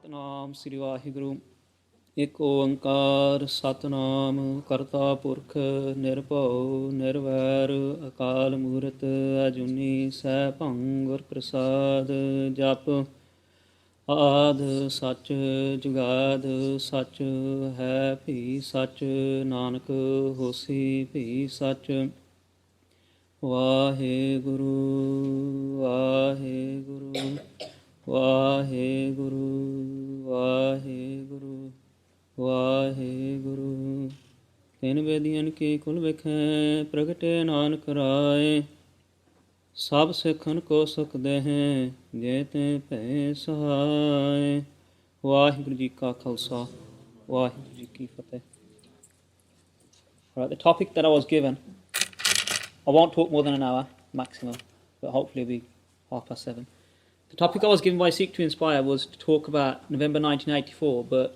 ਸਤਨਾਮ ਸ੍ਰੀ ਵਾਹਿਗੁਰੂ। ਇੱਕ ਓੰਕਾਰ ਸਤਨਾਮ ਕਰਤਾ ਪੁਰਖ ਨਿਰਭਉ ਨਿਰਵੈਰ ਅਕਾਲ ਮੂਰਤ ਅਜੂਨੀ ਸੈਭੰ ਗੁਰ ਪ੍ਰਸਾਦ। ਜਪ ਆਦ ਸੱਚ ਜੁਗਾਦ ਸੱਚ ਹੈ ਭੀ ਸੱਚ ਨਾਨਕ ਹੋਸੀ ਭੀ ਸੱਚ। ਵਾਹਿਗੁਰੂ ਵਾਹਿਗੁਰੂ ਵਾਹਿਗੁਰੂ ਵਾਹਿਗੁਰੂ ਵਾਹਿਗੁਰੂ। ਤਿੰਨ ਵੇਦੀਆਂ ਕੀ ਕੁਲ ਵਿਖੇ ਪ੍ਰਗਟੇ ਨਾਨਕ ਰਾਏ। ਸਭ ਸਿੱਖਨ ਕੋ ਸੁਖ ਦੇਹਿ ਜੇ ਤੇ ਭੈ ਸਹਾਇ। ਵਾਹਿਗੁਰੂ ਜੀ ਕਾ ਖਾਲਸਾ ਵਾਹਿਗੁਰੂ ਜੀ ਕੀ ਫਤਿਹ। Right, the topic that I was given, I won't talk more than an hour maximum, but hopefully it'll be 7:30. The topic I was given by Seek to Inspire was to talk about November 1984, but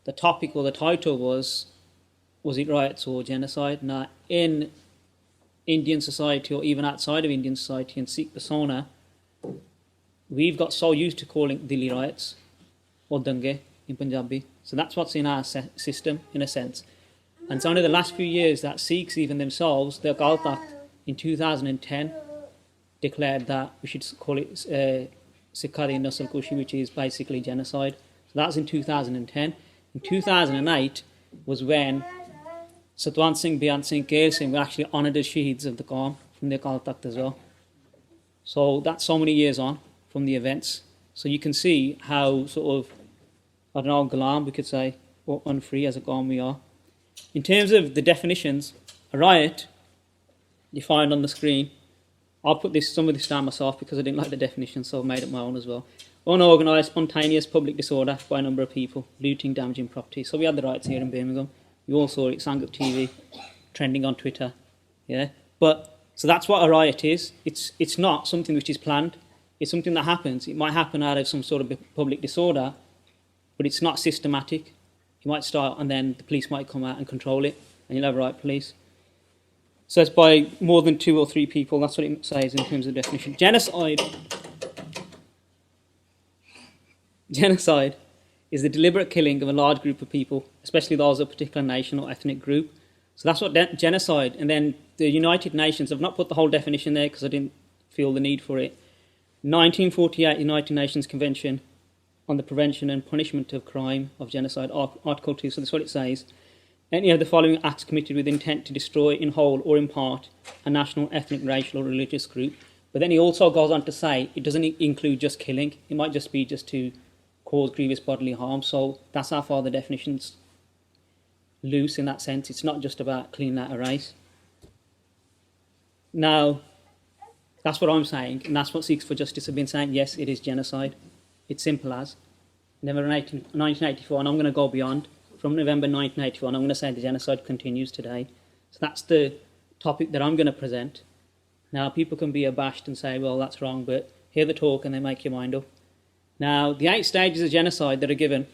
the topic or the title was it riots or genocide? Now, in Indian society or even outside of Indian society and Sikh persona, we've got so used to calling Delhi riots or dange in Punjabi. So that's what's in our system, in a sense. And it's only the last few years that Sikhs, even themselves, the Akaal in 2010, declared that we should call it Sikhari Nasal Kushi, which is basically genocide. So that was in 2010. In 2008 was when Satwant Singh, Beyant Singh, Kair Singh were actually honoured as Shaheeds of the Qawm from the Akaal Takht as well. So that's so many years on from the events. So you can see how sort of, I don't know, Ghulam, we could say, or unfree as a Qawm we are. In terms of the definitions, a riot, defined on the screen, I'll put some of this down myself because I didn't like the definition, so I've made it my own as well. Unorganised, spontaneous public disorder by a number of people, looting, damaging property. So we had the riots here in Birmingham. You all saw it, sang up TV, trending on Twitter. Yeah, but so that's what a riot is. It's not something which is planned. It's something that happens. It might happen out of some sort of public disorder, but it's not systematic. You might start and then the police might come out and control it, and you'll have riot police. So it's by more than 2 or 3 people. That's what it says in terms of definition. Genocide is the deliberate killing of a large group of people, especially those of a particular nation or ethnic group. So that's what genocide. And then the United Nations, I've not put the whole definition there because I didn't feel the need for it. 1948 United Nations Convention on the Prevention and Punishment of Crime of Genocide, Article 2. So that's what it says. Any of the following acts committed with intent to destroy in whole or in part a national, ethnic, racial or religious group. But then he also goes on to say it doesn't include just killing. It might just be just to cause grievous bodily harm. So that's how far the definition's loose in that sense. It's not just about cleaning out a race. Now, that's what I'm saying, and that's what Sikhs for Justice have been saying. Yes, it is genocide. It's simple as. November 1984, and I'm going to go beyond. From November 1981, I'm going to say the genocide continues today. So that's the topic that I'm going to present. Now, people can be abashed and say, well, that's wrong, but hear the talk and then make your mind up. Now, the 8 stages of genocide that are given,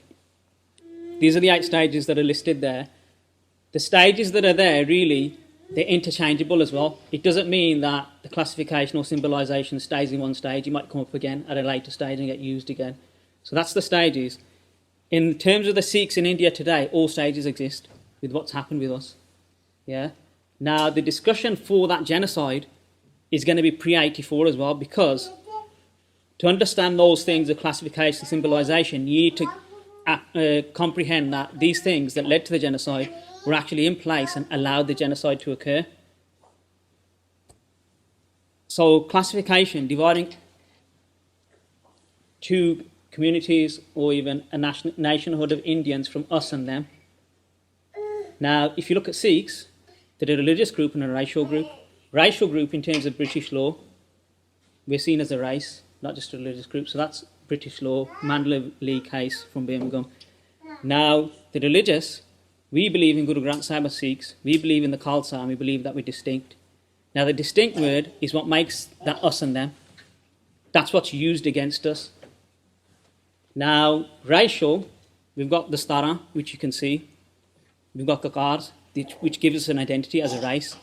these are the 8 stages that are listed there. The stages that are there, really, they're interchangeable as well. It doesn't mean that the classification or symbolisation stays in one stage. It might come up again at a later stage and get used again. So that's the stages. In terms of the Sikhs in India today, all stages exist with what's happened with us. Yeah. Now, the discussion for that genocide is going to be pre-84 as well, because to understand those things of classification, symbolisation, you need to comprehend that these things that led to the genocide were actually in place and allowed the genocide to occur. So classification, dividing two communities or even a nationhood of Indians from us and them. Now, if you look at Sikhs, they're a religious group and a racial group. Racial group in terms of British law, we're seen as a race, not just a religious group. So that's British law, Mandela Lee case from Birmingham. Now, the religious, we believe in Guru Granth Sahib as Sikhs. We believe in the Khalsa and we believe that we're distinct. Now, the distinct word is what makes that us and them. That's what's used against us. Now, racial, we've got the Stara, which you can see. We've got Kakars, which gives us an identity as a race.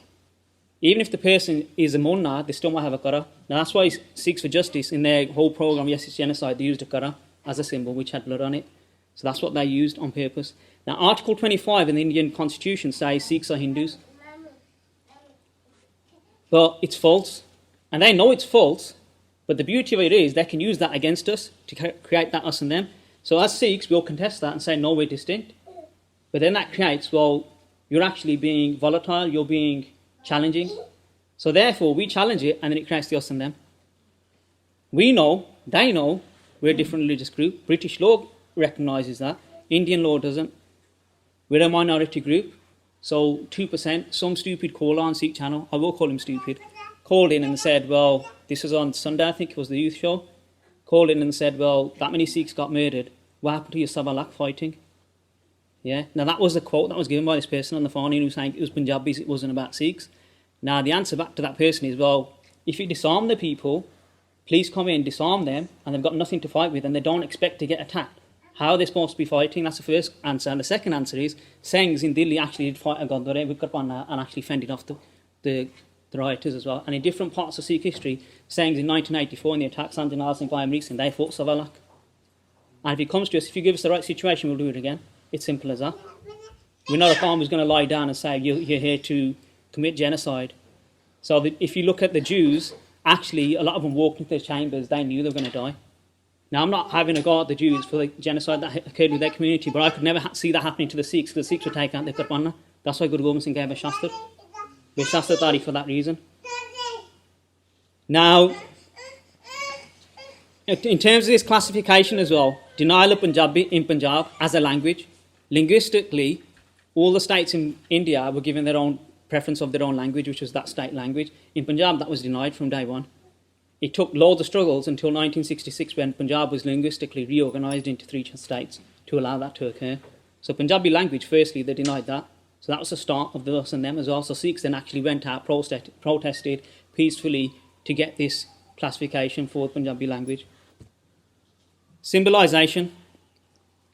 Even if the person is a Munna, they still might have a Kara. Now, that's why Sikhs for Justice, in their whole program, Yes, It's Genocide, they used a Kara. as a symbol which had blood on it. So that's what they used on purpose. Now, Article 25 in the Indian Constitution says Sikhs are Hindus. But it's false. And they know it's false. But the beauty of it is they can use that against us to create that us and them. So as Sikhs, we'll contest that and say, no, we're distinct. But then that creates, well, you're actually being volatile, you're being challenging. So therefore, we challenge it, and then it creates the us and them. We know, they know, we're a different religious group. British law recognises that. Indian law doesn't. We're a minority group. So 2%, some stupid caller on Sikh channel, I will call him stupid, called in and said, well, this was on Sunday, I think it was the youth show, called in and said, well, that many Sikhs got murdered. What happened to your Sabalak fighting? Yeah. Now that was a quote that was given by this person on the phone, and he was saying it was Punjabis, it wasn't about Sikhs. Now the answer back to that person is, well, if you disarm the people, police come in, disarm them, and they've got nothing to fight with, and they don't expect to get attacked. How are they supposed to be fighting? That's the first answer. And the second answer is, Singhs in Delhi actually did fight a Gurdwara with Karpana and actually fended off the rioters as well. And in different parts of Sikh history, Singhs in 1984 in the attack, Sanjanal Singh, Bhai Harjinder Singh, they fought Savalak. And if it comes to us, if you give us the right situation, we'll do it again. It's simple as that. We're not a farm who's going to lie down and say, you're here to commit genocide. So if you look at the Jews, actually, a lot of them walked into their chambers, they knew they were going to die. Now, I'm not having a go at the Jews for the genocide that occurred with their community, but I could never see that happening to the Sikhs, because the Sikhs were taken out their Karpana. That's why Guru Gobind Singh gave a Shastra. We're Shastradhari for that reason. Now, in terms of this classification as well, denial of Punjabi in Punjab as a language, linguistically, all the states in India were given their own preference of their own language, which was that state language. In Punjab, that was denied from day one. It took loads of struggles until 1966 when Punjab was linguistically reorganised into 3 states to allow that to occur. So Punjabi language, firstly, they denied that. So that was the start of the us and them as well. So Sikhs then actually went out, protested peacefully to get this classification for Punjabi language. Symbolisation.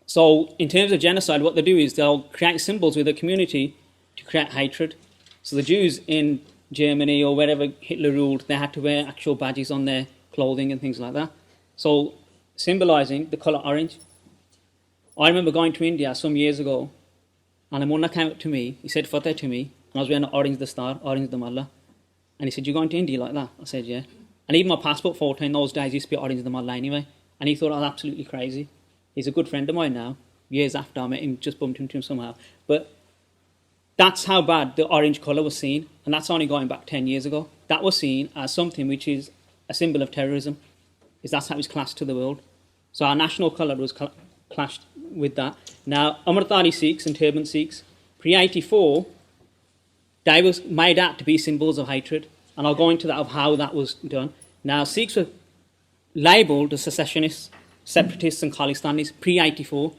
So in terms of genocide, what they do is they'll create symbols with the community to create hatred. So the Jews in Germany or wherever Hitler ruled, they had to wear actual badges on their clothing and things like that. So symbolising the colour orange. I remember going to India some years ago, and a Munna came up to me, he said Fateh to me, and I was wearing orange the star, orange the Malla. And he said, you're going to India like that? I said, yeah. And even my passport photo in those days used to be orange the Malla anyway. And he thought I was absolutely crazy. He's a good friend of mine now. Years after I met him, just bumped into him somehow. But that's how bad the orange colour was seen, and that's only going back 10 years ago. That was seen as something which is a symbol of terrorism, that's how it's classed to the world. So our national colour was clashed with that. Now, Amritdhari Sikhs and turban Sikhs, pre-84, they was made out to be symbols of hatred, and I'll go into that of how that was done. Now, Sikhs were labelled as secessionists, separatists and Khalistanis pre-84,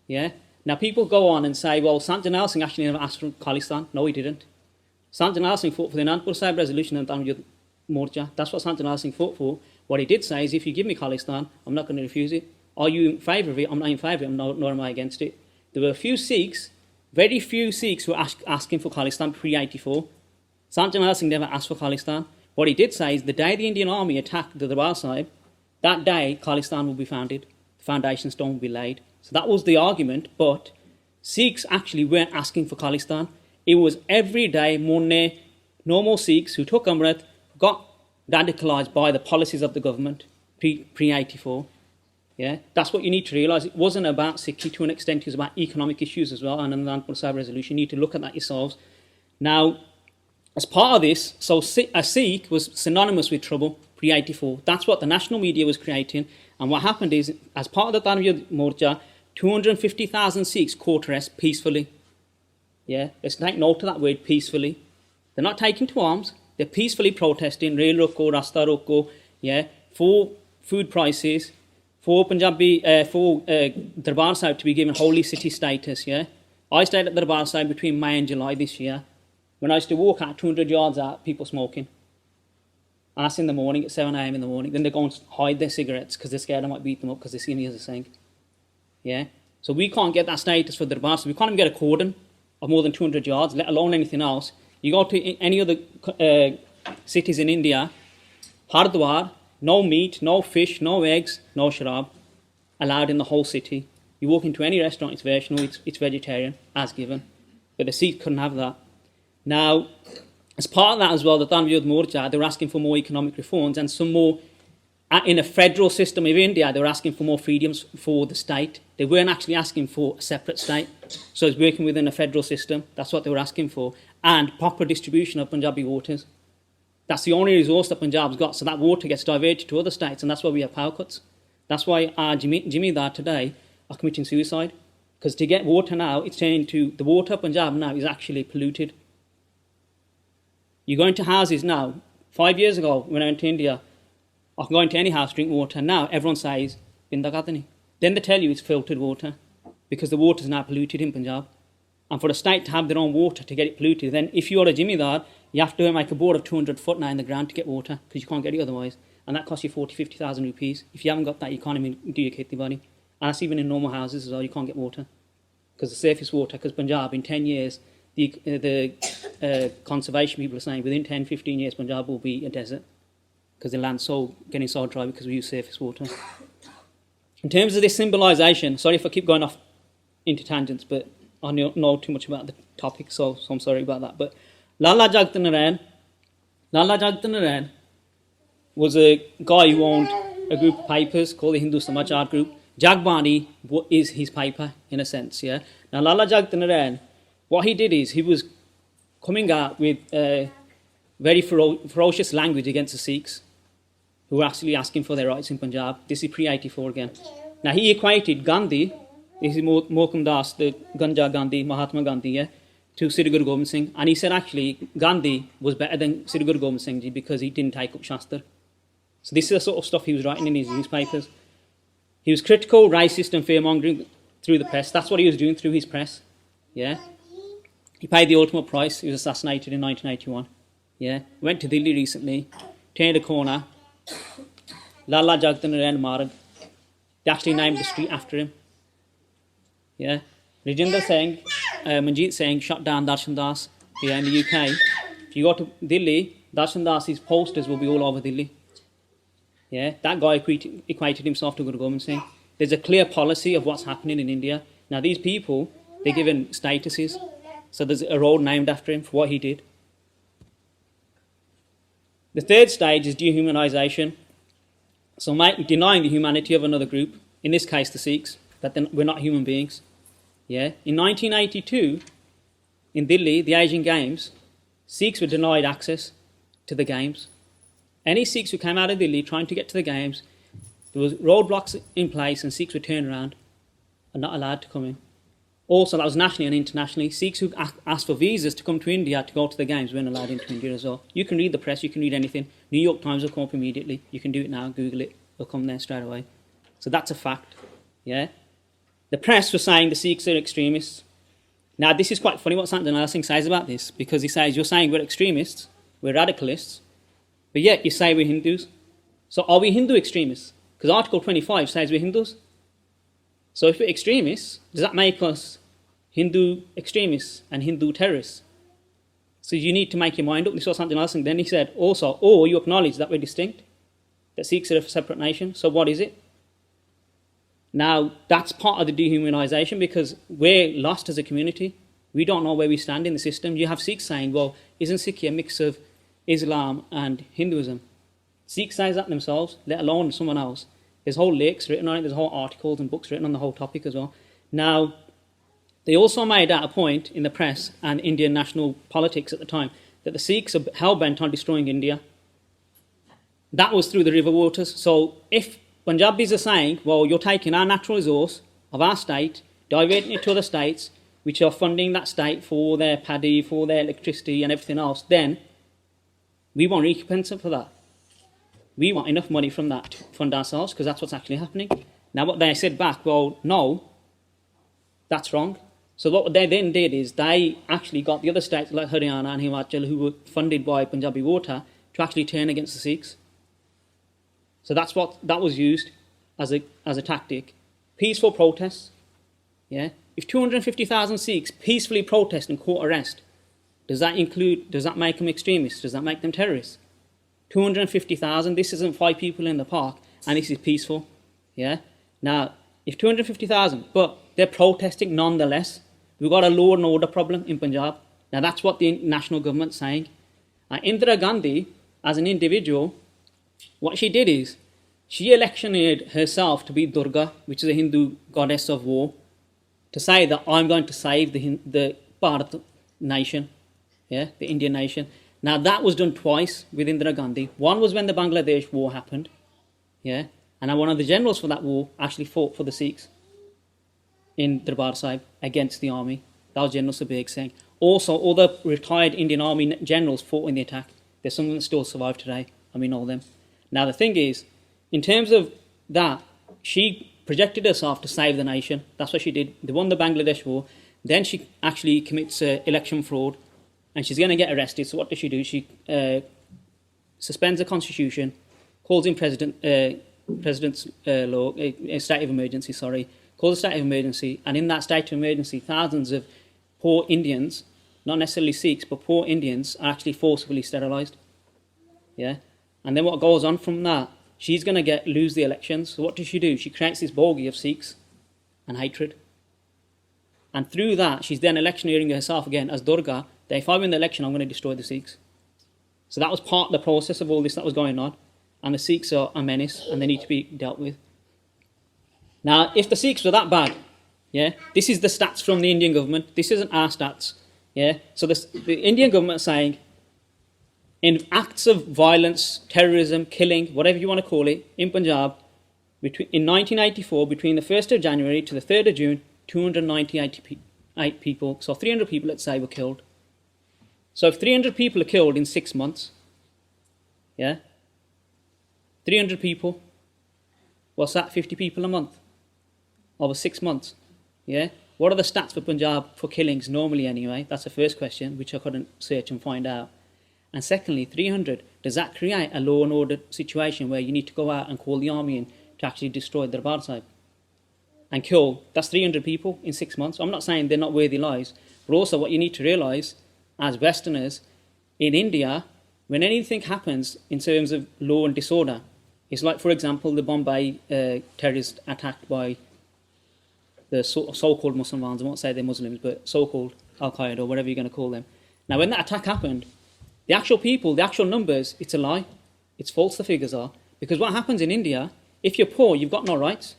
yeah? Now, people go on and say, well, Sant Janal Singh actually never asked for Khalistan. No, he didn't. Sant Janal Singh fought for the Anandpur Sahib resolution and Tamil Morcha. That's what Sant Janal Singh fought for. What he did say is, if you give me Khalistan, I'm not going to refuse it. Are you in favour of it? I'm not in favour of it, nor am I against it. There were a few Sikhs, very few Sikhs who were asking for Khalistan pre-84. Sant Janal Singh never asked for Khalistan. What he did say is, the day the Indian army attacked the Darbar Sahib, that day Khalistan will be founded. The foundation stone will be laid. So that was the argument, but Sikhs actually weren't asking for Khalistan. It was everyday Munne, normal Sikhs who took Amrit, got radicalised by the policies of the government pre-84. Yeah, that's what you need to realise. It wasn't about Sikhi to an extent, it was about economic issues as well, and in the Anandpur Sahib resolution, you need to look at that yourselves. Now, as part of this, so a Sikh was synonymous with trouble pre-84. That's what the national media was creating. And what happened is, as part of the Tanveer Morcha, 250,000 Sikhs court arrest peacefully. Yeah, let's take note of that word, peacefully. They're not taking to arms. They're peacefully protesting, Rail Roko, Rasta Roko, yeah, for food prices, for Punjabi, for Darbar Sahib to be given holy city status, yeah. I stayed at Darbar Sahib between May and July this year. When I used to walk out 200 yards out, people smoking. And that's in the morning, at 7 a.m. in the morning. Then they go and hide their cigarettes because they're scared I might beat them up because they see me as a Sikh. Yeah? So we can't get that status for Darbar Sahib. We can't even get a cordon of more than 200 yards, let alone anything else. You go to any other cities in India, Hardwar, no meat, no fish, no eggs, no sharab. allowed in the whole city. You walk into any restaurant, it's versional, it's vegetarian, as given. But the Sikhs couldn't have that. Now, as part of that as well, the Tanvir Morcha, they were asking for more economic reforms and some more, in a federal system of India, they were asking for more freedoms for the state. They weren't actually asking for a separate state. So it's working within a federal system. That's what they were asking for. And proper distribution of Punjabi waters. That's the only resource that Punjab's got. So that water gets diverted to other states, and that's why we have power cuts. That's why our Jimidar today are committing suicide. Because to get water now, it's turned into, the water of Punjab now is actually polluted. You go into houses now. 5 years ago, when I went to India, I can go into any house, drink water. Now everyone says, Binda Gadani. Then they tell you it's filtered water because the water is now polluted in Punjab. And for the state to have their own water to get it polluted, then if you're a Jimidar, you have to make a bore of 200 foot now in the ground to get water because you can't get it otherwise. And that costs you 50,000 rupees. If you haven't got that, you can't even do your kheti bani. And that's even in normal houses as well, you can't get water. Because the surface water, because Punjab, in 10 years, the conservation people are saying within 10, 15 years, Punjab will be a desert. Because the land's getting so dry because we use surface water. In terms of this symbolisation, sorry if I keep going off into tangents, but I know too much about the topic, so I'm sorry about that. But Lala Jagta Narayan was a guy who owned a group of papers called the Hindu Samachar Group. Jagbani is his paper, in a sense, yeah. Now, Lala Jagta Narayan, what he did is he was coming out with very ferocious language against the Sikhs, who were actually asking for their rights in Punjab. This is pre-84 again. Now, he equated Gandhi, this is Mohkam Das, the Ganja Gandhi, Mahatma Gandhi, yeah, to Sri Guru Gobind Singh. And he said, actually, Gandhi was better than Sri Guru Gobind Singh Ji because he didn't take up Shastra. So this is the sort of stuff he was writing in his newspapers. He was critical, racist and fear-mongering through the press. That's what he was doing through his press. Yeah. He paid the ultimate price. He was assassinated in 1981. Yeah. Went to Delhi recently. Turned a corner. Lala Jagta Narayan Marg. They actually named the street after him. Yeah. Rajinder Singh, Manjeet Singh shot down Darshan Das here in the UK. If you go to Delhi, Darshan Das's posters will be all over Delhi. Yeah, that guy equated himself to Guru Gobind Singh. There's a clear policy of what's happening in India. Now, these people, they're given statuses. So there's a road named after him for what he did. The third stage is dehumanisation. So denying the humanity of another group, in this case the Sikhs, that we're not human beings. Yeah. In 1982, in Delhi, the Asian Games, Sikhs were denied access to the Games. Any Sikhs who came out of Delhi trying to get to the Games, there was roadblocks in place and Sikhs were turned around and not allowed to come in. Also, that was nationally and internationally. Sikhs who asked for visas to come to India to go to the Games weren't allowed into India as well. You can read the press, you can read anything. New York Times will come up immediately. You can do it now, Google it, it'll come there straight away. So that's a fact. Yeah. The press was saying the Sikhs are extremists. Now, this is quite funny what Sanjana Singh says about this, because he says, you're saying we're extremists, we're radicalists, but yet you say we're Hindus. So are we Hindu extremists? Because Article 25 says we're Hindus. So if we're extremists, does that make us Hindu extremists and Hindu terrorists? So you need to make your mind up. This was something else. And then he said also, or you acknowledge that we're distinct, that Sikhs are a separate nation. So what is it? Now, that's part of the dehumanisation because we're lost as a community. We don't know where we stand in the system. You have Sikhs saying, well, isn't Sikh a mix of Islam and Hinduism? Sikhs say that themselves, let alone someone else. There's whole lyrics written on it, there's whole articles and books written on the whole topic as well. Now, they also made out a point in the press and Indian national politics at the time that the Sikhs are hell-bent on destroying India. That was through the river waters. So if Punjabis are saying, well, you're taking our natural resource of our state, diverting it to other states, which are funding that state for their paddy, for their electricity and everything else, then we want recompense for that. We want enough money from that to fund ourselves because that's what's actually happening. Now, what they said back, well, no, that's wrong. So what they then did is they actually got the other states like Haryana and Himachal who were funded by Punjabi water to actually turn against the Sikhs. So that was used as a tactic. Peaceful protests. Yeah. If 250,000 Sikhs peacefully protest and court arrest, does that make them extremists? Does that make them terrorists? 250,000, this isn't 5 people in the park, and this is peaceful. Yeah. Now, If 250,000, but they're protesting nonetheless, we've got a law and order problem in Punjab. Now that's what the national government's saying. Indira Gandhi, as an individual, what she did is, she electioneered herself to be Durga, which is a Hindu goddess of war, to say that I'm going to save the Bharat nation, the Indian nation. Now that was done twice with Indira Gandhi. One was when the Bangladesh war happened, and one of the generals for that war actually fought for the Sikhs in Darbar Sahib against the army. That was General Sabeg Singh. Also, all the retired Indian Army generals fought in the attack. There's some that still survive today. I mean, all of them. Now the thing is, in terms of that, she projected herself to save the nation. That's what she did. They won the Bangladesh war. Then she actually commits election fraud, and she's going to get arrested. So what does she do? She suspends the constitution, calls in president's law, a state of emergency. Calls a state of emergency, and in that state of emergency, thousands of poor Indians, not necessarily Sikhs, but poor Indians, are actually forcibly sterilised. And then what goes on from that? She's going to lose the elections. So what does she do? She creates this bogey of Sikhs and hatred. And through that, she's then electioneering herself again as Durga, that if I win the election, I'm going to destroy the Sikhs. So that was part of the process of all this that was going on. And the Sikhs are a menace, and they need to be dealt with. Now, if the Sikhs were that bad, this is the stats from the Indian government. This isn't our stats. So the Indian government is saying, in acts of violence, terrorism, killing, whatever you want to call it, in Punjab, in 1984, between the 1st of January to the 3rd of June, 298 people, so 300 people, let's say, were killed. So if 300 people are killed in 6 months, 300 people, what's that, 50 people a month? Over 6 months, What are the stats for Punjab for killings normally anyway? That's the first question, which I couldn't search and find out. And secondly, 300, does that create a law and order situation where you need to go out and call the army in to actually destroy Darbar Sahib and kill? That's 300 people in 6 months. I'm not saying they're not worthy lives, but also what you need to realise as Westerners, in India, when anything happens in terms of law and disorder, it's like, for example, the Bombay terrorist attack by the so-called Muslims. I won't say they're Muslims, but so-called Al-Qaeda or whatever you're going to call them. Now, when that attack happened, the actual people, the actual numbers, it's a lie. It's false, the figures are. Because what happens in India, if you're poor, you've got no rights.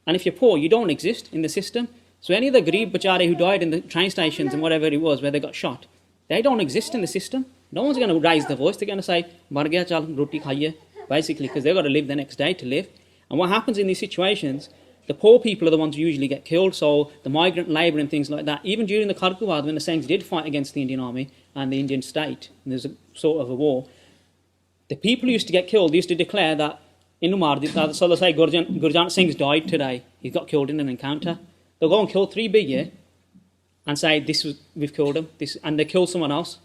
And if you're poor, you don't exist in the system. So any of the Gharib Bachare who died in the train stations and whatever it was, where they got shot, they don't exist in the system. No one's going to raise their voice. They're going to say, Mar gaya chal roti khaiye, basically, because they've got to live the next day to live. And what happens in these situations, the poor people are the ones who usually get killed, so the migrant labour and things like that. Even during the Kharkovat, when the Singhs did fight against the Indian army and the Indian state, and there's a sort of a war, the people who used to get killed used to declare that, so they'll say, Gurjant Singh's died today, he got killed in an encounter. They'll go and kill 3 big, and say, we've killed him, and they kill someone else,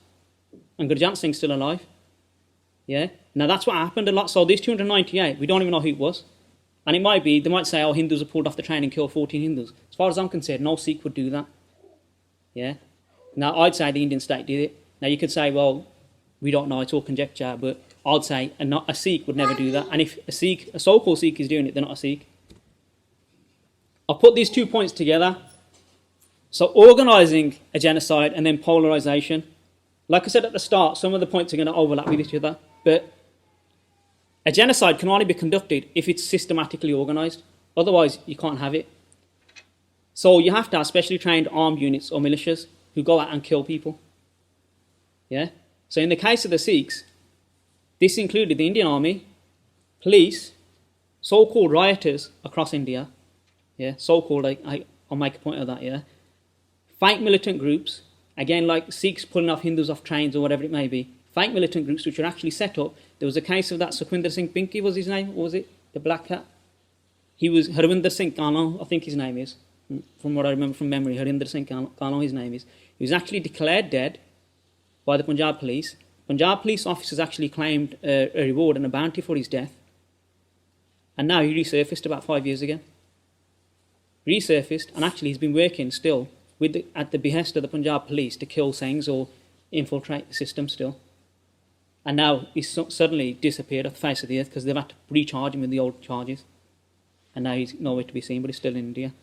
and Gurjant Singh's still alive. Now that's what happened a lot. So these 298, we don't even know who it was. And it might be, they might say, Hindus have pulled off the train and killed 14 Hindus. As far as I'm concerned, no Sikh would do that. Now, I'd say the Indian state did it. Now, you could say, well, we don't know, it's all conjecture, but I'd say a Sikh would never do that. And if a so-called Sikh is doing it, they're not a Sikh. I'll put these 2 points together. So, organising a genocide and then polarisation. Like I said at the start, some of the points are going to overlap with each other, but a genocide can only be conducted if it's systematically organised. Otherwise, you can't have it. So you have to have specially trained armed units or militias who go out and kill people. So in the case of the Sikhs, this included the Indian army, police, so-called rioters across India. So-called, I'll make a point of that, Fake militant groups, again, like Sikhs pulling off Hindus off trains or whatever it may be. Fake militant groups which are actually set up. There was a case of that Sukhwinder Singh Pinky was his name, what was it? The black cat? He was Harjinder Singh Kano, I think his name is. From what I remember from memory, Harjinder Singh Kano, his name is. He was actually declared dead by the Punjab police. Punjab police officers actually claimed a reward and a bounty for his death. And now he resurfaced about 5 years ago. Resurfaced, and actually he's been working still at the behest of the Punjab police to kill Singhs or infiltrate the system still. And now he's suddenly disappeared off the face of the earth because they've had to recharge him with the old charges. and now he's nowhere to be seen, but he's still in India.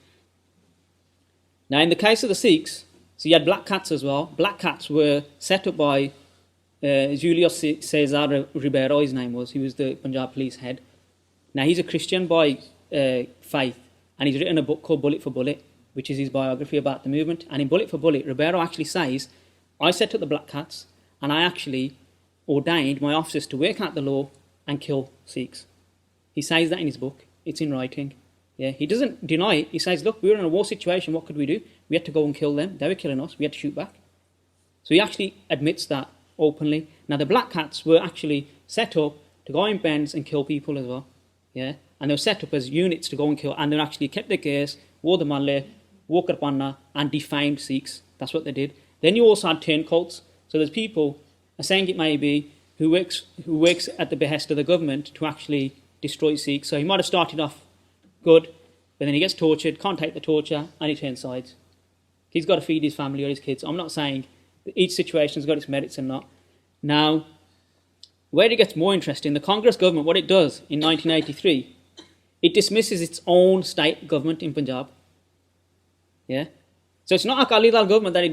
Now, in the case of the Sikhs, so you had black cats as well. Black cats were set up by Julio Cesar Ribeiro, his name was. He was the Punjab police head. Now, he's a Christian by faith, and he's written a book called Bullet for Bullet, which is his biography about the movement. And in Bullet for Bullet, Ribeiro actually says, I set up the black cats, and I actually ordained my officers to work out the law and kill Sikhs. He says that in his book. It's in writing. Yeah, he doesn't deny it. He says, look, we were in a war situation. What could we do? We had to go and kill them. They were killing us. We had to shoot back. So he actually admits that openly. Now, the black cats were actually set up to go in bends and kill people as well. Yeah, and they were set up as units to go and kill. And they actually kept their case, wore the malle, wore karpana, and defamed Sikhs. That's what they did. Then you also had turncoats. So there's people, a saying it may be, who works at the behest of the government to actually destroy Sikhs. So he might have started off good, but then he gets tortured, can't take the torture, and he turns sides. He's got to feed his family or his kids. I'm not saying that each situation's got its merits and not. Now, where it gets more interesting, the Congress government, what it does in 1983, it dismisses its own state government in Punjab. Yeah? So it's not Akali Dal government that it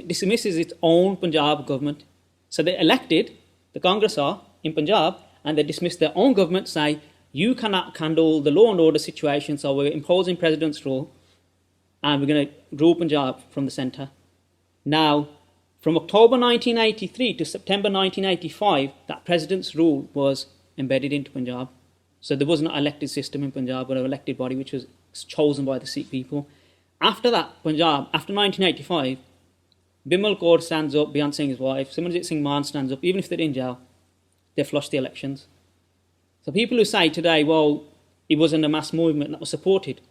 dismisses its own Punjab government. So they elected, the Congress are, in Punjab, and they dismiss their own government, say, you cannot handle the law and order situation, so we're imposing president's rule, and we're going to rule Punjab from the centre. Now, from October 1983 to September 1985, that president's rule was embedded into Punjab. So there was not an elected system in Punjab, but an elected body which was chosen by the Sikh people. After that, Punjab, after 1985, Bimal Kaur stands up, Beyant Singh's wife, Simranjit Singh Mann stands up, even if they're in jail, they flush the elections. So people who say today, well, it wasn't a mass movement that was supported.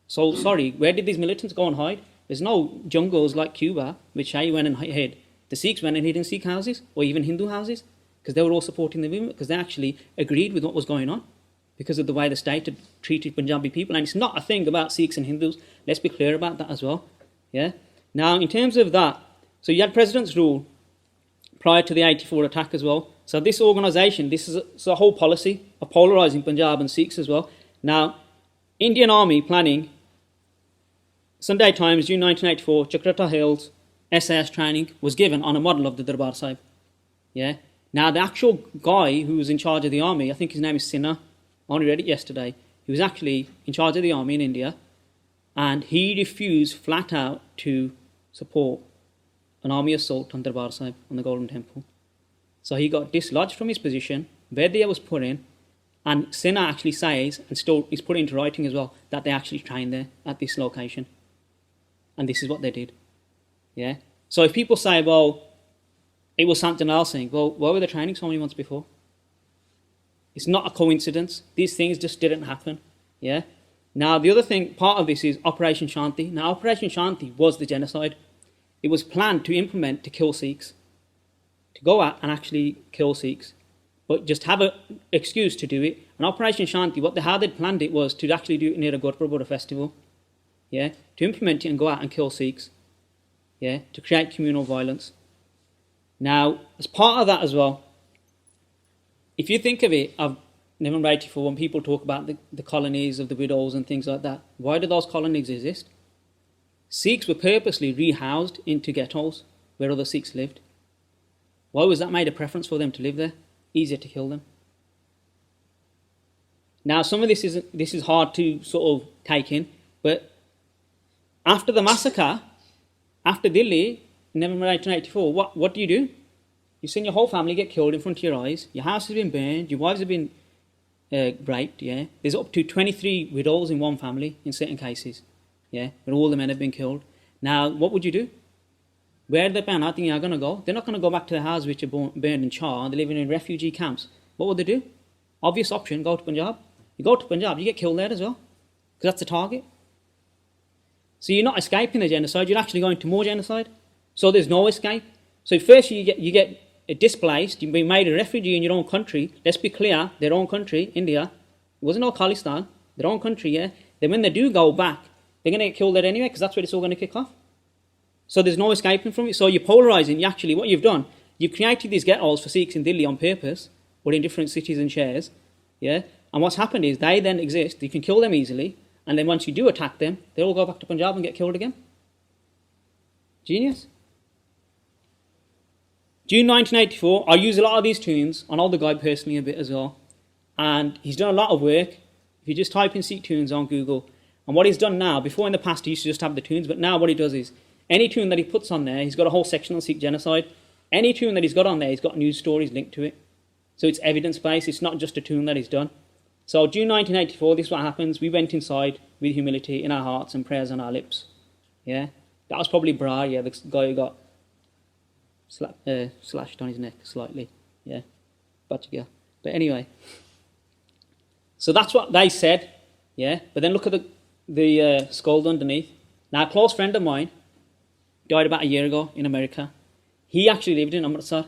So, sorry, where did these militants go and hide? There's no jungles like Cuba, which Shah went and hid. The Sikhs went and hid in Sikh houses, or even Hindu houses, because they were all supporting the movement, because they actually agreed with what was going on, because of the way the state had treated Punjabi people. And it's not a thing about Sikhs and Hindus. Let's be clear about that as well. Yeah. Now, in terms of that, so you had president's rule prior to the 84 attack as well. So this organisation, this is a whole policy of polarising Punjab and Sikhs as well. Now, Indian Army planning, Sunday Times, June 1984, Chakrata Hills, SAS training was given on a model of the Darbar Sahib. Yeah. Now, the actual guy who was in charge of the army, I think his name is Sinha, I only read it yesterday, he was actually in charge of the army in India, and he refused flat out to support an army assault on Darbar Sahib, on the Golden Temple. So he got dislodged from his position, where they was put in, and Sinha actually says, and still is put into writing as well, that they actually trained there at this location. And this is what they did. Yeah. So if people say, well, it was something else saying, well, why were they training so many months before? It's not a coincidence. These things just didn't happen. Yeah. Now, the other thing, part of this is Operation Shanti. Now, Operation Shanti was the genocide. It was planned to implement to kill Sikhs, to go out and actually kill Sikhs, but just have an excuse to do it. And Operation Shanti, how they'd planned it was to actually do it near a Gurpurab festival, yeah, to implement it and go out and kill Sikhs, yeah, to create communal violence. Now, as part of that as well, if you think of it, I've never rated for when people talk about the colonies of the widows and things like that, why do those colonies exist? Sikhs were purposely rehoused into ghettos where other Sikhs lived. Why was that made a preference for them to live there? Easier to kill them. Now, some of this is hard to sort of take in, but after the massacre, after Delhi, in November 1984, what do? You've seen your whole family get killed in front of your eyes. Your house has been burned. Your wives have been raped. Yeah, there's up to 23 widows in one family in certain cases. Yeah, where all the men have been killed. Now, what would you do? Where are the Banati are going to go? They're not going to go back to their houses which are burned in char. They're living in refugee camps. What would they do? Obvious option, go to Punjab. You go to Punjab, you get killed there as well, because that's the target. So you're not escaping the genocide, you're actually going to more genocide. So there's no escape. So first you get displaced, you've been made a refugee in your own country. Let's be clear, their own country, India. It wasn't all Khalistan, their own country, yeah. Then when they do go back, they're going to get killed there anyway, because that's where it's all going to kick off. So there's no escaping from it. So you're polarising. Actually, what you've done, you've created these ghettos for Sikhs in Delhi on purpose, or in different cities and shares, yeah, And what's happened is they then exist, you can kill them easily, and then once you do attack them, they all go back to Punjab and get killed again. Genius. June 1984, I use a lot of these tunes. I know the guy personally a bit as well. And he's done a lot of work. If you just type in Sikh tunes on Google, and what he's done now, before in the past he used to just have the tunes, but now what he does is, any tune that he puts on there, he's got a whole section on Sikh genocide. Any tune that he's got on there, he's got news stories linked to it. So it's evidence-based, it's not just a tune that he's done. So June 1984, this is what happens. We went inside with humility in our hearts and prayers on our lips. Yeah, that was probably Bra, yeah, the guy who got slashed on his neck slightly. Yeah, but anyway. So that's what they said. Yeah, but then look at the skull underneath. Now, a close friend of mine died about a year ago in America. He actually lived in Amritsar.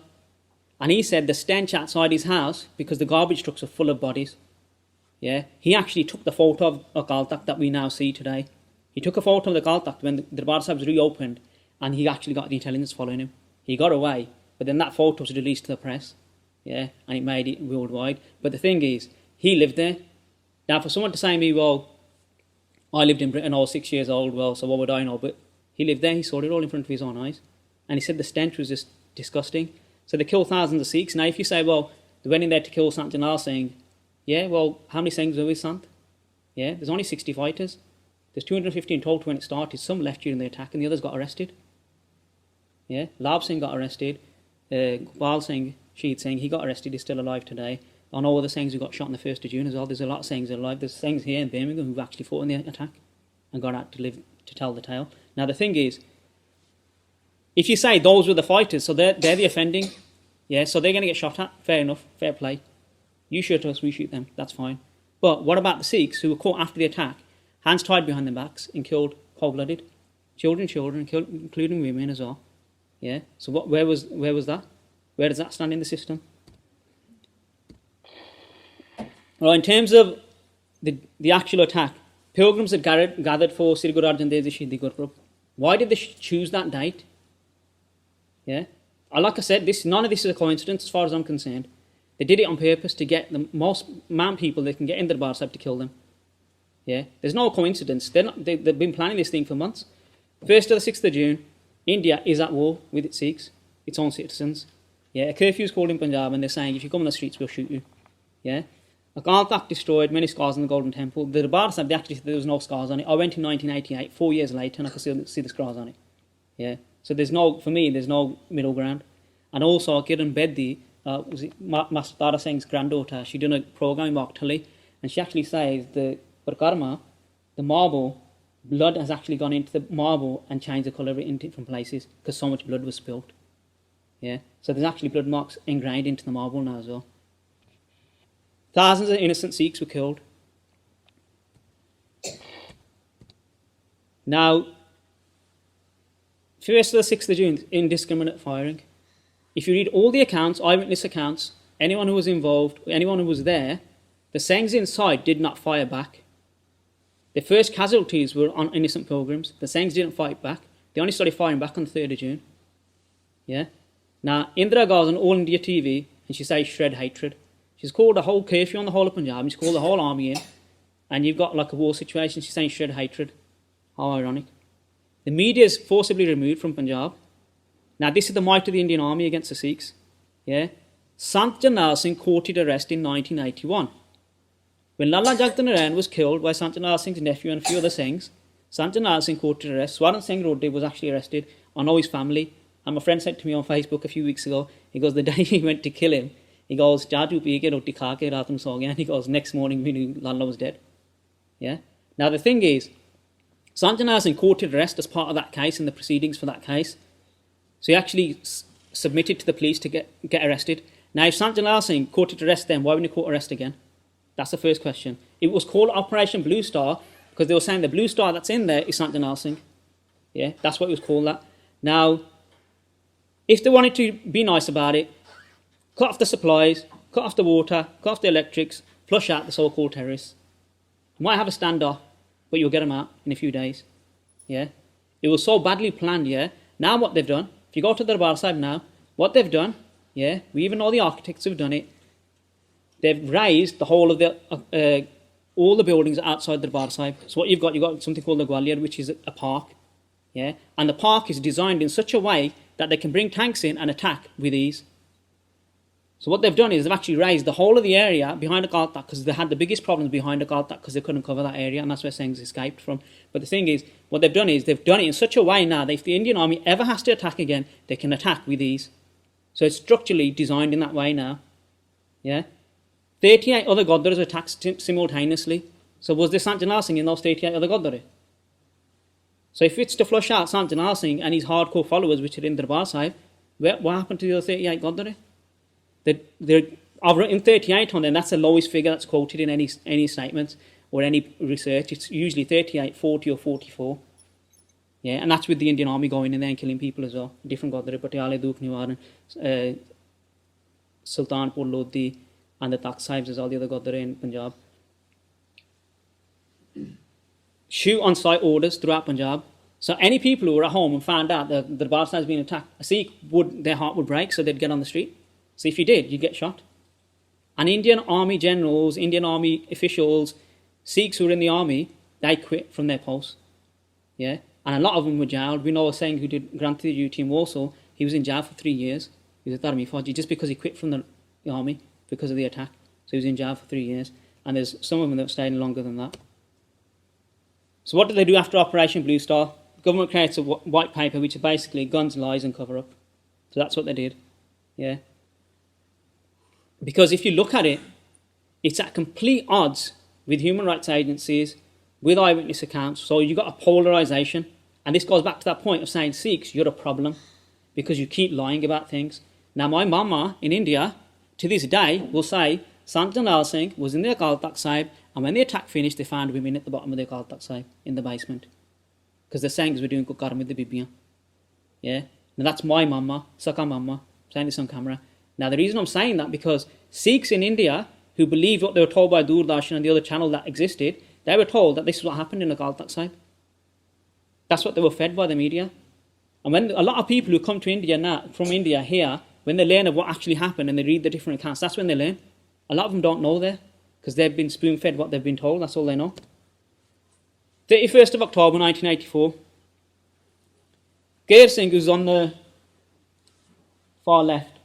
And he said the stench outside his house, because the garbage trucks are full of bodies. Yeah, he actually took the photo of Akaal Takht that we now see today. He took a photo of the Akaal Takht when the Darbar Sahib was reopened, and he actually got the intelligence following him. He got away, but then that photo was released to the press. Yeah, and it made it worldwide. But the thing is, he lived there. Now, for someone to say to me, well, I lived in Britain, I was 6 years old, well, so what would I know? But he lived there, he saw it all in front of his own eyes. And he said the stench was just disgusting. So they killed thousands of Sikhs. Now, if you say, well, they went in there to kill Sant Janal Singh, yeah, well, how many Singhs were with Sant? Yeah, there's only 60 fighters. There's 250 in total when it started. Some left during the attack and the others got arrested. Yeah, Lab Singh got arrested. Gopal Singh, Sheet Singh, he got arrested. He's still alive today. I know other Singhs who got shot on the 1st of June as well. There's a lot of Singhs alive. There's Singhs here in Birmingham who've actually fought in the attack and got out to live to tell the tale. Now, the thing is, if you say those were the fighters, so they're the offending, yeah, so they're going to get shot at. Fair enough, fair play. You shoot us, we shoot them. That's fine. But what about the Sikhs who were caught after the attack, hands tied behind their backs and killed cold-blooded? Children, killed, including women as well. Yeah. So where was that? Where does that stand in the system? Well, in terms of the actual attack, pilgrims had gathered for Sri Guru Arjan Dev Ji Shahidi Gurpurab. Why did they choose that date? Yeah. Like I said, none of this is a coincidence as far as I'm concerned. They did it on purpose to get the most amount of people they can get in the Darbar Sahib to kill them. Yeah. There's no coincidence. They've been planning this thing for months. 1st to the 6th of June, India is at war with its Sikhs, its own citizens. Yeah. A curfew is called in Punjab and they're saying, if you come on the streets, we'll shoot you. Yeah. Akaal Takht destroyed many scars in the Golden Temple. The Darbar Sahib, they actually said there was no scars on it. I went in 1988, 4 years later, and I could see the scars on it. Yeah. So for me, there's no middle ground. And also, Kiran Bedi, was it Master Tara Singh's granddaughter, she done a program in Moktali, and she actually says the Prakarma, the marble, blood has actually gone into the marble and changed the colour in different places because so much blood was spilt. Yeah. So there's actually blood marks ingrained into the marble now as well. Thousands of innocent Sikhs were killed. Now, 1st to the 6th of June, indiscriminate firing. If you read all the accounts, eyewitness accounts, anyone who was involved, anyone who was there, the Singhs inside did not fire back. The first casualties were on innocent pilgrims. The Singhs didn't fight back. They only started firing back on the 3rd of June. Yeah. Now, Indira goes on All India TV and she says shred hatred. She's called a whole curfew on the whole of Punjab. She's called the whole army in. And you've got like a war situation. She's saying shred hatred. How ironic. The media is forcibly removed from Punjab. Now, this is the might of the Indian army against the Sikhs. Yeah. Sant Janal Singh courted arrest in 1981. When Lala Jagta Narayan was killed by Sant Janal Singh's nephew and a few other Singhs, Sant Janal Singh courted arrest. Swaran Singh Rodde was actually arrested. I know his family. And my friend said to me on Facebook a few weeks ago, he goes, the day he went to kill him, he goes, Jaju pee ke roti kha ke raat mein so gaya. And he goes, next morning we knew Lala was dead. Yeah. Now, the thing is, Sant Janal Singh courted arrest as part of that case and the proceedings for that case. So he actually submitted to the police to get arrested. Now, if Sant Janal Singh courted arrest then, why wouldn't he court arrest again? That's the first question. It was called Operation Blue Star because they were saying the blue star that's in there is Sant Janal Singh. Yeah, that's what it was called that. Now, if they wanted to be nice about it, cut off the supplies, cut off the water, cut off the electrics, flush out the so-called terrorists. You might have a standoff, but you'll get them out in a few days. Yeah, it was so badly planned. Yeah. Now what they've done, if you go to the Darbar Sahib now, what they've done, yeah, we even know the architects have done it. they've razed the whole of the all the buildings outside the Darbar Sahib. So what you've got something called the Gwalior, which is a park, yeah, and the park is designed in such a way that they can bring tanks in and attack with ease. So what they've done is they've actually raised the whole of the area behind Akaal Takht, because they had the biggest problems behind Akaal Takht because they couldn't cover that area, and that's where Singhs escaped from. But the thing is, what they've done is they've done it in such a way now that if the Indian Army ever has to attack again, they can attack with ease. So it's structurally designed in that way now. Yeah, 38 other Gurdwaras attacked simultaneously. So was there Sant Janal Singh in those 38 other Gurdwaras? So if it's to flush out Sant Janal Singh and his hardcore followers, which are in Darbar Sahib, what happened to the other 38 Gurdwaras? I've written 38 on them. That's the lowest figure that's quoted in any statements or any research. It's usually 38, 40 or 44. Yeah, and that's with the Indian Army going in there and killing people as well. Different Gurdwara, Patiala, Dukh Niwaran, Sultanpur Lodi, and the Takht Sahibs as well, the other Gurdwara in Punjab. Shoot on sight orders throughout Punjab. So any people who were at home and found out that the Darbar Sahib has been attacked, a Sikh their heart would break, so they'd get on the street. So if you did, you'd get shot. And Indian Army generals, Indian Army officials, Sikhs who were in the army, they quit from their posts. Yeah, and a lot of them were jailed. We know a Singh who did granted duty in Warsaw. He was in jail for 3 years. He was a Dharmi Fauji just because he quit from the army because of the attack. So he was in jail for 3 years. And there's some of them that stayed longer than that. So what did they do after Operation Blue Star? The government creates a white paper, which is basically guns, lies, and cover up. So that's what they did. Yeah. Because if you look at it, it's at complete odds with human rights agencies, with eyewitness accounts. So you've got a polarisation. And this goes back to that point of saying, Sikhs, you're a problem because you keep lying about things. Now, my mama in India, to this day, will say, Sant Janal Singh was in the Akaal Takht Sahib, and when the attack finished, they found women at the bottom of the Akaal Takht Sahib in the basement. Because the Singhs were doing good karma with the Bibiyan. Yeah? Now, that's my mama, Saka mama, saying this on camera. Now, the reason I'm saying that, because Sikhs in India who believed what they were told by Doordarshan and the other channel that existed, they were told that this is what happened in Akaal Takht Sahib. That's what they were fed by the media. And when a lot of people who come to India now, from India here, when they learn of what actually happened and they read the different accounts, that's when they learn. A lot of them don't know there because they've been spoon-fed what they've been told. That's all they know. 31st of October 1984. Ghair Singh, who's on the far left,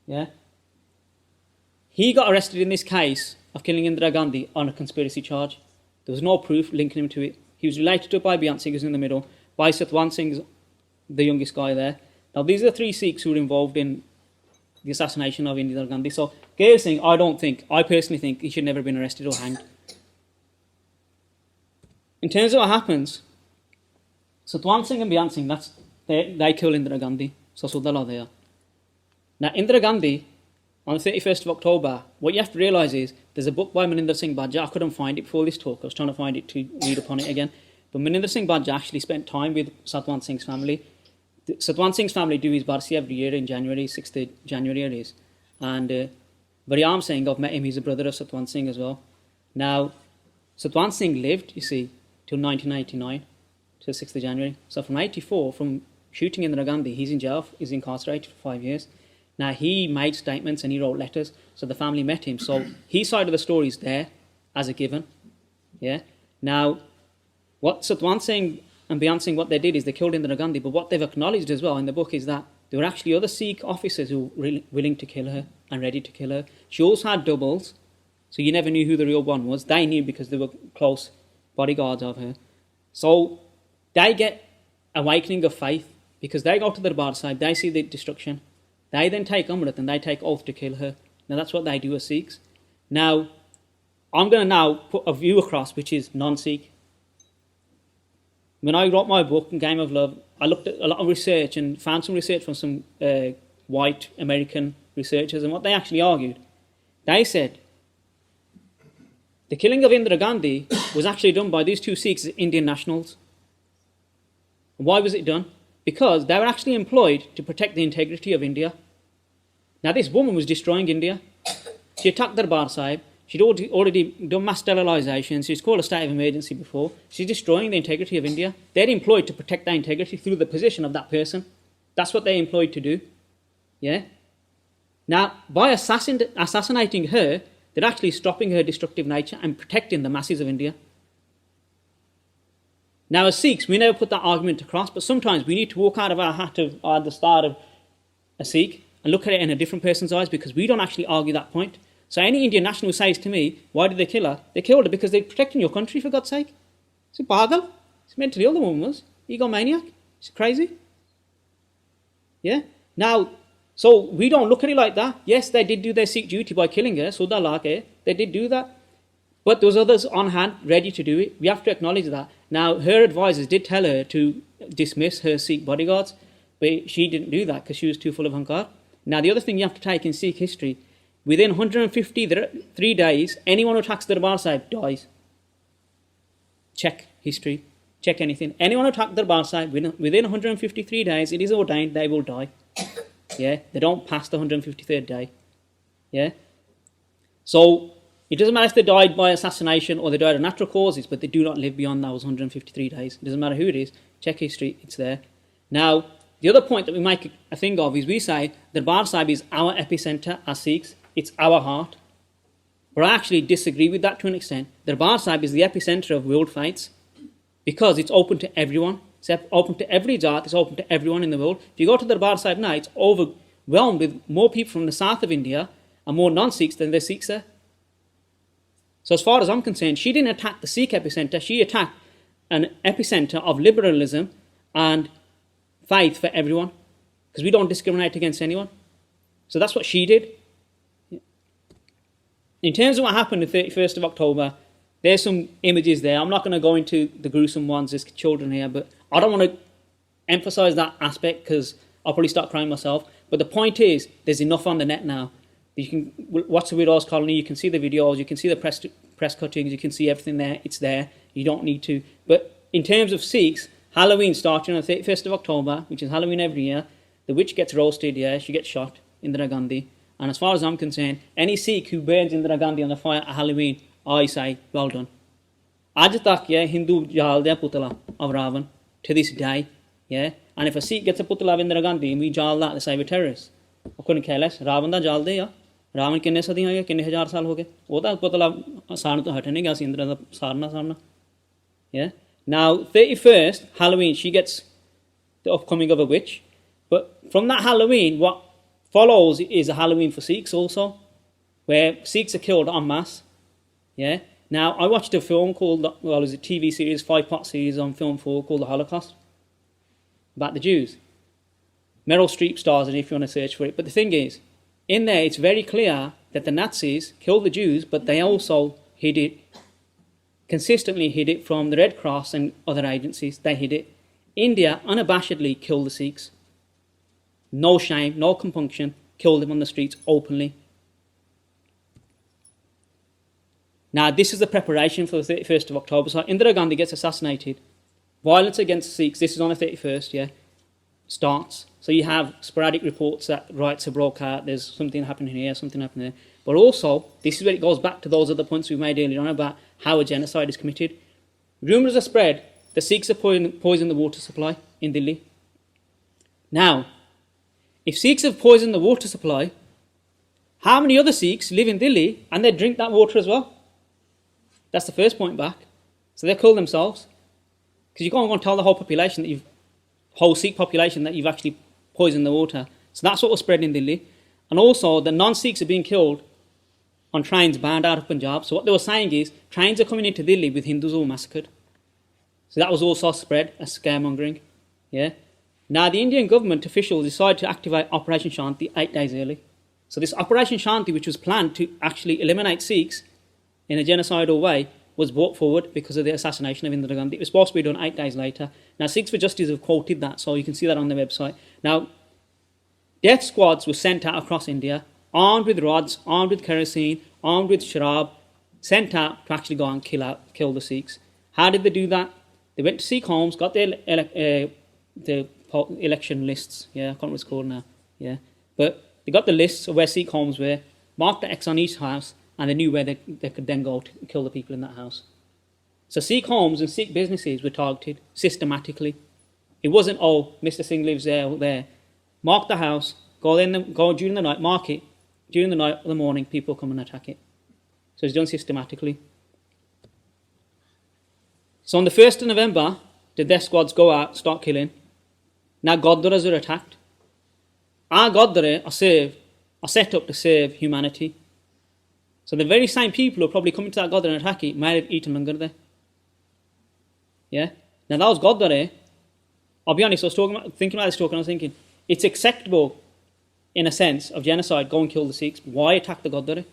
yeah, he got arrested in this case of killing Indira Gandhi on a conspiracy charge. There was no proof linking him to it. He was related to Bhai Beyant Singh, who's in the middle. Bhai Satwan Singh's the youngest guy there. Now, these are the 3 Sikhs who were involved in the assassination of Indira Gandhi. So, Ghair Singh, I personally think he should never have been arrested or hanged. In terms of what happens, Satwan Singh and Beyant Singh, they killed Indira Gandhi. So, Sudala there. Now, Indira Gandhi, on the 31st of October, what you have to realise is there's a book by Maninder Singh Bajja. I couldn't find it before this talk. I was trying to find it to read upon it again. But Maninder Singh Bajja actually spent time with Satwan Singh's family. Satwan Singh's family do his Barsi every year in January, 6th of January it is. And Varyam Singh, I've met him, he's a brother of Satwan Singh as well. Now, Satwan Singh lived, you see, till 1989, till 6th of January. So from 84, from shooting Indira Gandhi, he's in jail, he's incarcerated for 5 years. Now, he made statements and he wrote letters, so the family met him. So his side of the story is there as a given. Yeah. Now, what Satwan Singh and Beyant Singh, what they did is they killed Indira Gandhi, but what they've acknowledged as well in the book is that there were actually other Sikh officers who were willing to kill her and ready to kill her. She also had doubles, so you never knew who the real one was. They knew because they were close bodyguards of her. So they get awakening of faith because they go to the Darbar Sahib, they see the destruction. They then take Amrit and they take oath to kill her. Now that's what they do as Sikhs. Now, I'm going to now put a view across which is non-Sikh. When I wrote my book, Game of Love, I looked at a lot of research and found some research from some white American researchers, and what they actually argued, they said the killing of Indira Gandhi was actually done by these 2 Sikhs, Indian nationals. And why was it done? Because they were actually employed to protect the integrity of India. Now, this woman was destroying India. She attacked Darbar Sahib. She'd already done mass sterilisation. She's called a state of emergency before. She's destroying the integrity of India. They're employed to protect that integrity through the position of that person. That's what they're employed to do. Yeah? Now, by assassinating her, They're actually stopping her destructive nature and protecting the masses of India. Now, as Sikhs, we never put that argument across, but sometimes we need to walk out of our hat of at the start of a Sikh and look at it in a different person's eyes, because we don't actually argue that point. So any Indian national who says to me, why did they kill her? They killed her because they're protecting your country, for God's sake. It's a pagal. It's mentally ill, the woman was. Egomaniac. It's crazy. Yeah? Now, so we don't look at it like that. Yes, they did do their Sikh duty by killing her, Sudha Lake. They did do that. But there was others on hand ready to do it. We have to acknowledge that. Now, her advisors did tell her to dismiss her Sikh bodyguards, but she didn't do that because she was too full of hankar. Now, the other thing you have to take in Sikh history, within 153 days, anyone who attacks the Darbar Sahib dies. Check history. Check anything. Anyone who attacks the Darbar Sahib, within 153 days, it is ordained they will die. Yeah? They don't pass the 153rd day. Yeah? So, it doesn't matter if they died by assassination or they died of natural causes, but they do not live beyond those 153 days. It doesn't matter who it is. Check history, it's there. Now, the other point that we make a thing of is we say the Darbar Sahib is our epicenter as Sikhs. It's our heart. But I actually disagree with that to an extent. The Darbar Sahib is the epicenter of world faiths because it's open to everyone. It's open to every Jat. It's open to everyone in the world. If you go to the Darbar Sahib now, it's overwhelmed with more people from the south of India and more non-Sikhs than the Sikhs there. So as far as I'm concerned, she didn't attack the Sikh epicenter. She attacked an epicenter of liberalism and faith for everyone, because we don't discriminate against anyone. So that's what she did. In terms of what happened on the 31st of October, there's some images there. I'm not going to go into the gruesome ones. There's children here, but I don't want to emphasize that aspect because I'll probably start crying myself. But the point is, there's enough on the net now. You can watch the Widows' Colony, you can see the videos, you can see the press cuttings, you can see everything there. It's there. You don't need to. But in terms of Sikhs, Halloween starting on the 31st of October, which is Halloween every year, the witch gets roasted, yeah, she gets shot, Indira Gandhi. And as far as I'm concerned, any Sikh who burns Indira Gandhi on the fire at Halloween, I say, well done. Aj tak, yeah, Hindu jal their putala of Ravan to this day, yeah. And if a Sikh gets a putala of Indira Gandhi and we jal that, they say we're terrorists. I couldn't care less. Ravan da jal de, yeah. Ravan किन्ने सदियां हो गए किन्ने हजार साल हो गए वो तो पुतला सारण तो हटने गया इंद्र दा सारना सामना. Yeah. Now 31st Halloween, she gets the upcoming of a witch, but from that Halloween what follows is a Halloween for Sikhs also, where Sikhs are killed en masse. Yeah. Now I watched a film called, well, it was a TV series, 5-part series on Film 4 called The Holocaust, about the Jews. Meryl Streep stars in it if you want to search for it. But the thing is, in there, it's very clear that the Nazis killed the Jews, but they also consistently hid it from the Red Cross and other agencies. They hid it. India unabashedly killed the Sikhs. No shame, no compunction, killed them on the streets openly. Now, this is the preparation for the 31st of October. So Indira Gandhi gets assassinated. Violence against Sikhs, this is on the 31st, yeah, starts. So you have sporadic reports that riots are broke out, there's something happening here, something happening there. But also, this is where it goes back to those other points we made earlier on about how a genocide is committed. Rumours are spread that Sikhs are poisoning the water supply in Delhi. Now, if Sikhs have poisoned the water supply, how many other Sikhs live in Delhi and they drink that water as well? That's the first point back. So they kill themselves. Because you can't go and tell the whole population that whole Sikh population that you've actually poisoned the water. So that's what was spread in Delhi. And also, the non-Sikhs are being killed on trains bound out of Punjab. So what they were saying is, trains are coming into Delhi with Hindus all massacred. So that was also spread as scaremongering. Yeah. Now, the Indian government officials decided to activate Operation Shanti 8 days early. So this Operation Shanti, which was planned to actually eliminate Sikhs in a genocidal way, was brought forward because of the assassination of Indira Gandhi. It was supposed to be done 8 days later. Now, Sikhs for Justice have quoted that, so you can see that on their website. Now, death squads were sent out across India, armed with rods, armed with kerosene, armed with sharab, sent out to actually go and kill the Sikhs. How did they do that? They went to Sikh homes, got their election lists. Yeah, I can't remember what it's called now. Yeah, but they got the lists of where Sikh homes were, marked the X on each house, and they knew where they could then go to kill the people in that house. So Sikh homes and Sikh businesses were targeted systematically. It wasn't, oh, Mr. Singh lives there or there. Mark the house, go during the night, mark it. During the night or the morning, people come and attack it. So it's done systematically. So on the 1st of November, the death squads go out, start killing. Now Goddaras are attacked. Our Goddara are set up to serve humanity. So the very same people who are probably coming to that Goddara and attack it might have eaten langar there. Yeah? Now that was Goddara. I'll be honest, I was thinking about this talk and I was thinking, it's acceptable in a sense of genocide, go and kill the Sikhs. Why attack the Goddara?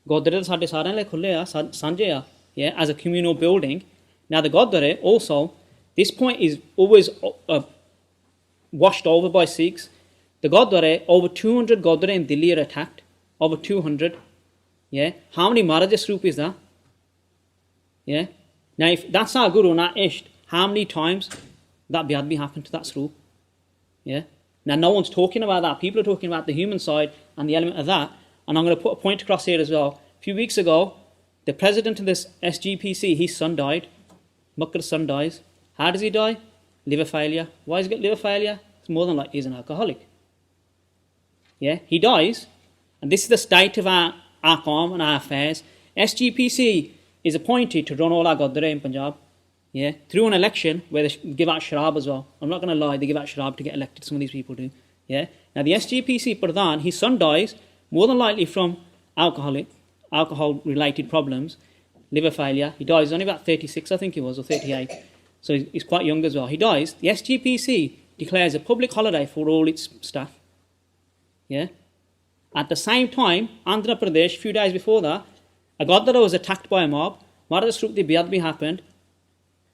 Goddara sade sare le khulle sanje yeah, as a communal building. Now the Goddara also, this point is always washed over by Sikhs. The Goddara, over 200 Goddara in Delhi are attacked. Over 200. Yeah. How many Maharaja Sroop is that? Yeah. Now if that's our Guru, not Isht, how many times that Biadbi happened to that Sroop? Yeah. Now no one's talking about that. People are talking about the human side and the element of that. And I'm going to put a point across here as well. A few weeks ago, the president of this SGPC, his son died. Makkar's son dies. How does he die? Liver failure. Why has he got liver failure? It's more than likely he's an alcoholic. Yeah, he dies. And this is the state of our Qaum and our affairs. SGPC is appointed to run all our Goddara in Punjab. Yeah, through an election where they give out sharab as well. I'm not going to lie, they give out sharab to get elected. Some of these people do. Yeah. Now the SGPC Pradhan, his son dies, more than likely from alcohol-related problems, liver failure. He dies only about 36, I think he was, or 38. So he's quite young as well. He dies. The SGPC declares a public holiday for all its staff. Yeah. At the same time, Andhra Pradesh, a few days before that, a Goddara was attacked by a mob. Maharaja Sroop the Biadbi happened.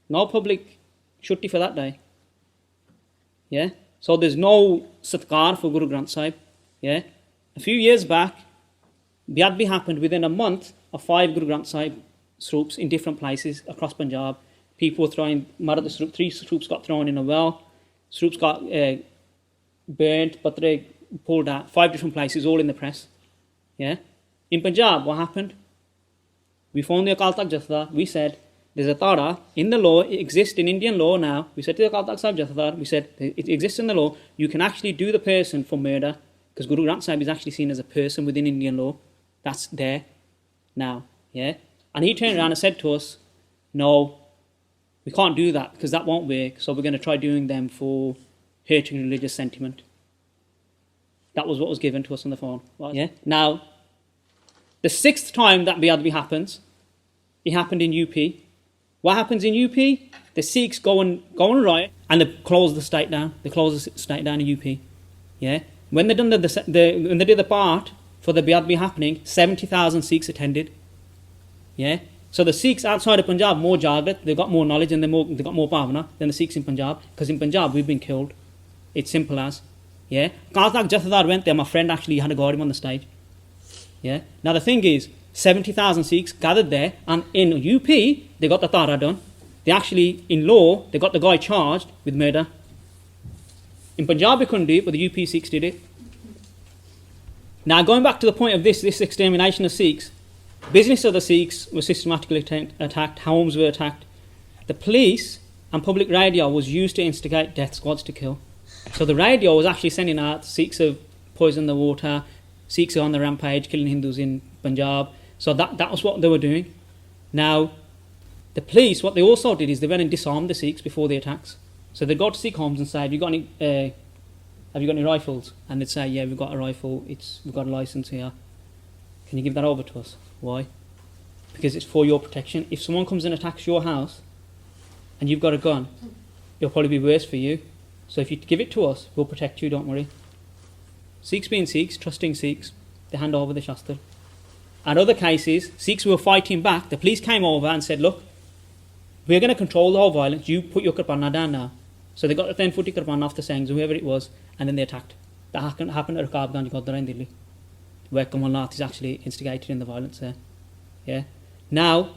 No public shutti for that day. Yeah. So there's no satkar for Guru Granth Sahib. Yeah. A few years back, Biadbi happened within a month of 5 Guru Granth Sahib Sroops in different places across Punjab. People were throwing, Maharaja Sroop, 3 Sroops got thrown in a well. Sroops got burnt, patre pulled out, 5 different places, all in the press. Yeah. In Punjab, what happened? We phoned the Akaal Takht Jathedar. We said, there's a tara in the law, it exists in Indian law now. We said to the Akaal Takht Sahib Jathedar, we said, it exists in the law, you can actually do the person for murder, because Guru Granth Sahib is actually seen as a person within Indian law. That's there now. Yeah. And he turned around and said to us, no, we can't do that, because that won't work, so we're going to try doing them for hurting religious sentiment. That was what was given to us on the phone. Yeah. Now, the 6th time that Biadbi happens, it happened in UP. What happens in UP? The Sikhs go and riot and they close the state down. They close the state down in UP. Yeah. When they done when they did the part for the Biadbi happening, 70,000 Sikhs attended. Yeah. So the Sikhs outside of Punjab more jagrat, they've got more knowledge and they've got more bhavana than the Sikhs in Punjab, because in Punjab we've been killed. It's simple as. Yeah. Akaal Takht Jathedar went there. My friend actually had a go at him on the stage. Yeah. Now the thing is, 70,000 Sikhs gathered there, and in UP they got the tara done. They actually, in law, they got the guy charged with murder. In Punjab they couldn't do it, but the UP Sikhs did it. Now going back to the point of this extermination of Sikhs, business of the Sikhs was systematically attacked, homes were attacked. The police and public radio was used to instigate death squads to kill. So the radio was actually sending out Sikhs have poisoned the water, Sikhs are on the rampage, killing Hindus in Punjab. So that was what they were doing. Now, the police, what they also did is they went and disarmed the Sikhs before the attacks. So they'd go to Sikh homes and say, have you got any rifles? And they'd say, yeah, we've got a rifle, we've got a license here. Can you give that over to us? Why? Because it's for your protection. If someone comes and attacks your house and you've got a gun, it'll probably be worse for you. So if you give it to us, we'll protect you, don't worry. Sikhs being Sikhs, trusting Sikhs, they hand over the Shastra. And other cases, Sikhs were fighting back. The police came over and said, look, we're going to control the whole violence. You put your kirpana down now. So they got the 10-footy kirpana off the Sengs, whoever it was, and then they attacked. That happened at Rakabganj Goddara in Delhi, where Kamal Nath is actually instigated in the violence there. Yeah. Now,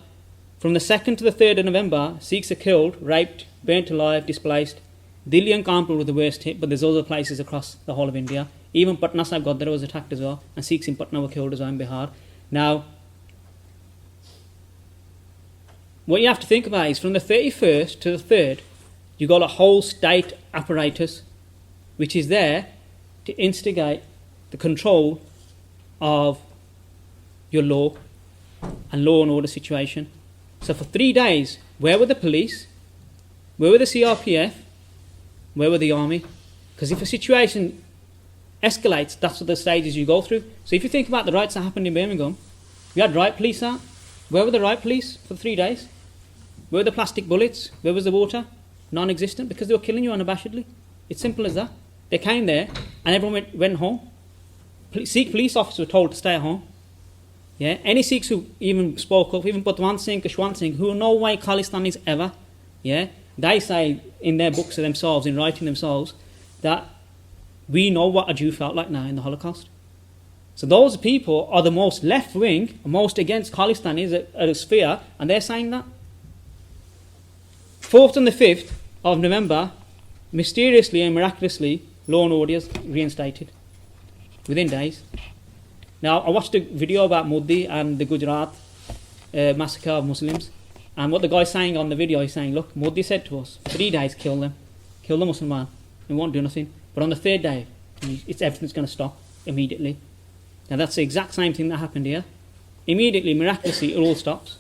from the 2nd to the 3rd of November, Sikhs are killed, raped, burnt alive, displaced. Delhi and Kanpur were the worst hit, but there's other places across the whole of India. Even Patna Sahib Goddara was attacked as well, and Sikhs in Patna were killed as well in Bihar. Now, what you have to think about is from the 31st to the 3rd, you've got a whole state apparatus which is there to instigate the control of your law. and law and order situation. So for 3 days, where were the police? Where were the CRPF? Where were the army? Because if a situation escalates, that's what the stages you go through. So if you think about the riots that happened in Birmingham, we had riot police out. Where were the riot police for 3 days? Where were the plastic bullets? Where was the water? Non-existent, because they were killing you unabashedly. It's simple as that. They came there and everyone went home. Sikh police officers were told to stay at home. Yeah, any Sikhs who even spoke up, even Bhai Singh, Kashwant Singh, who no way Khalistanis ever, yeah, they say in their books of themselves, in writing themselves, that we know what a Jew felt like now in the Holocaust. So those people are the most left-wing, most against Khalistanis at a sphere, and they're saying that. 4th and the 5th of November, mysteriously and miraculously, law and order is reinstated within days. Now, I watched a video about Modi and the Gujarat massacre of Muslims, and what the guy's saying on the video, he's saying, look, Modi said to us, 3 days, kill them, kill the Muslim man, we won't do nothing. But on the 3rd day, everything's going to stop immediately. Now, that's the exact same thing that happened here. Immediately, miraculously, it all stops.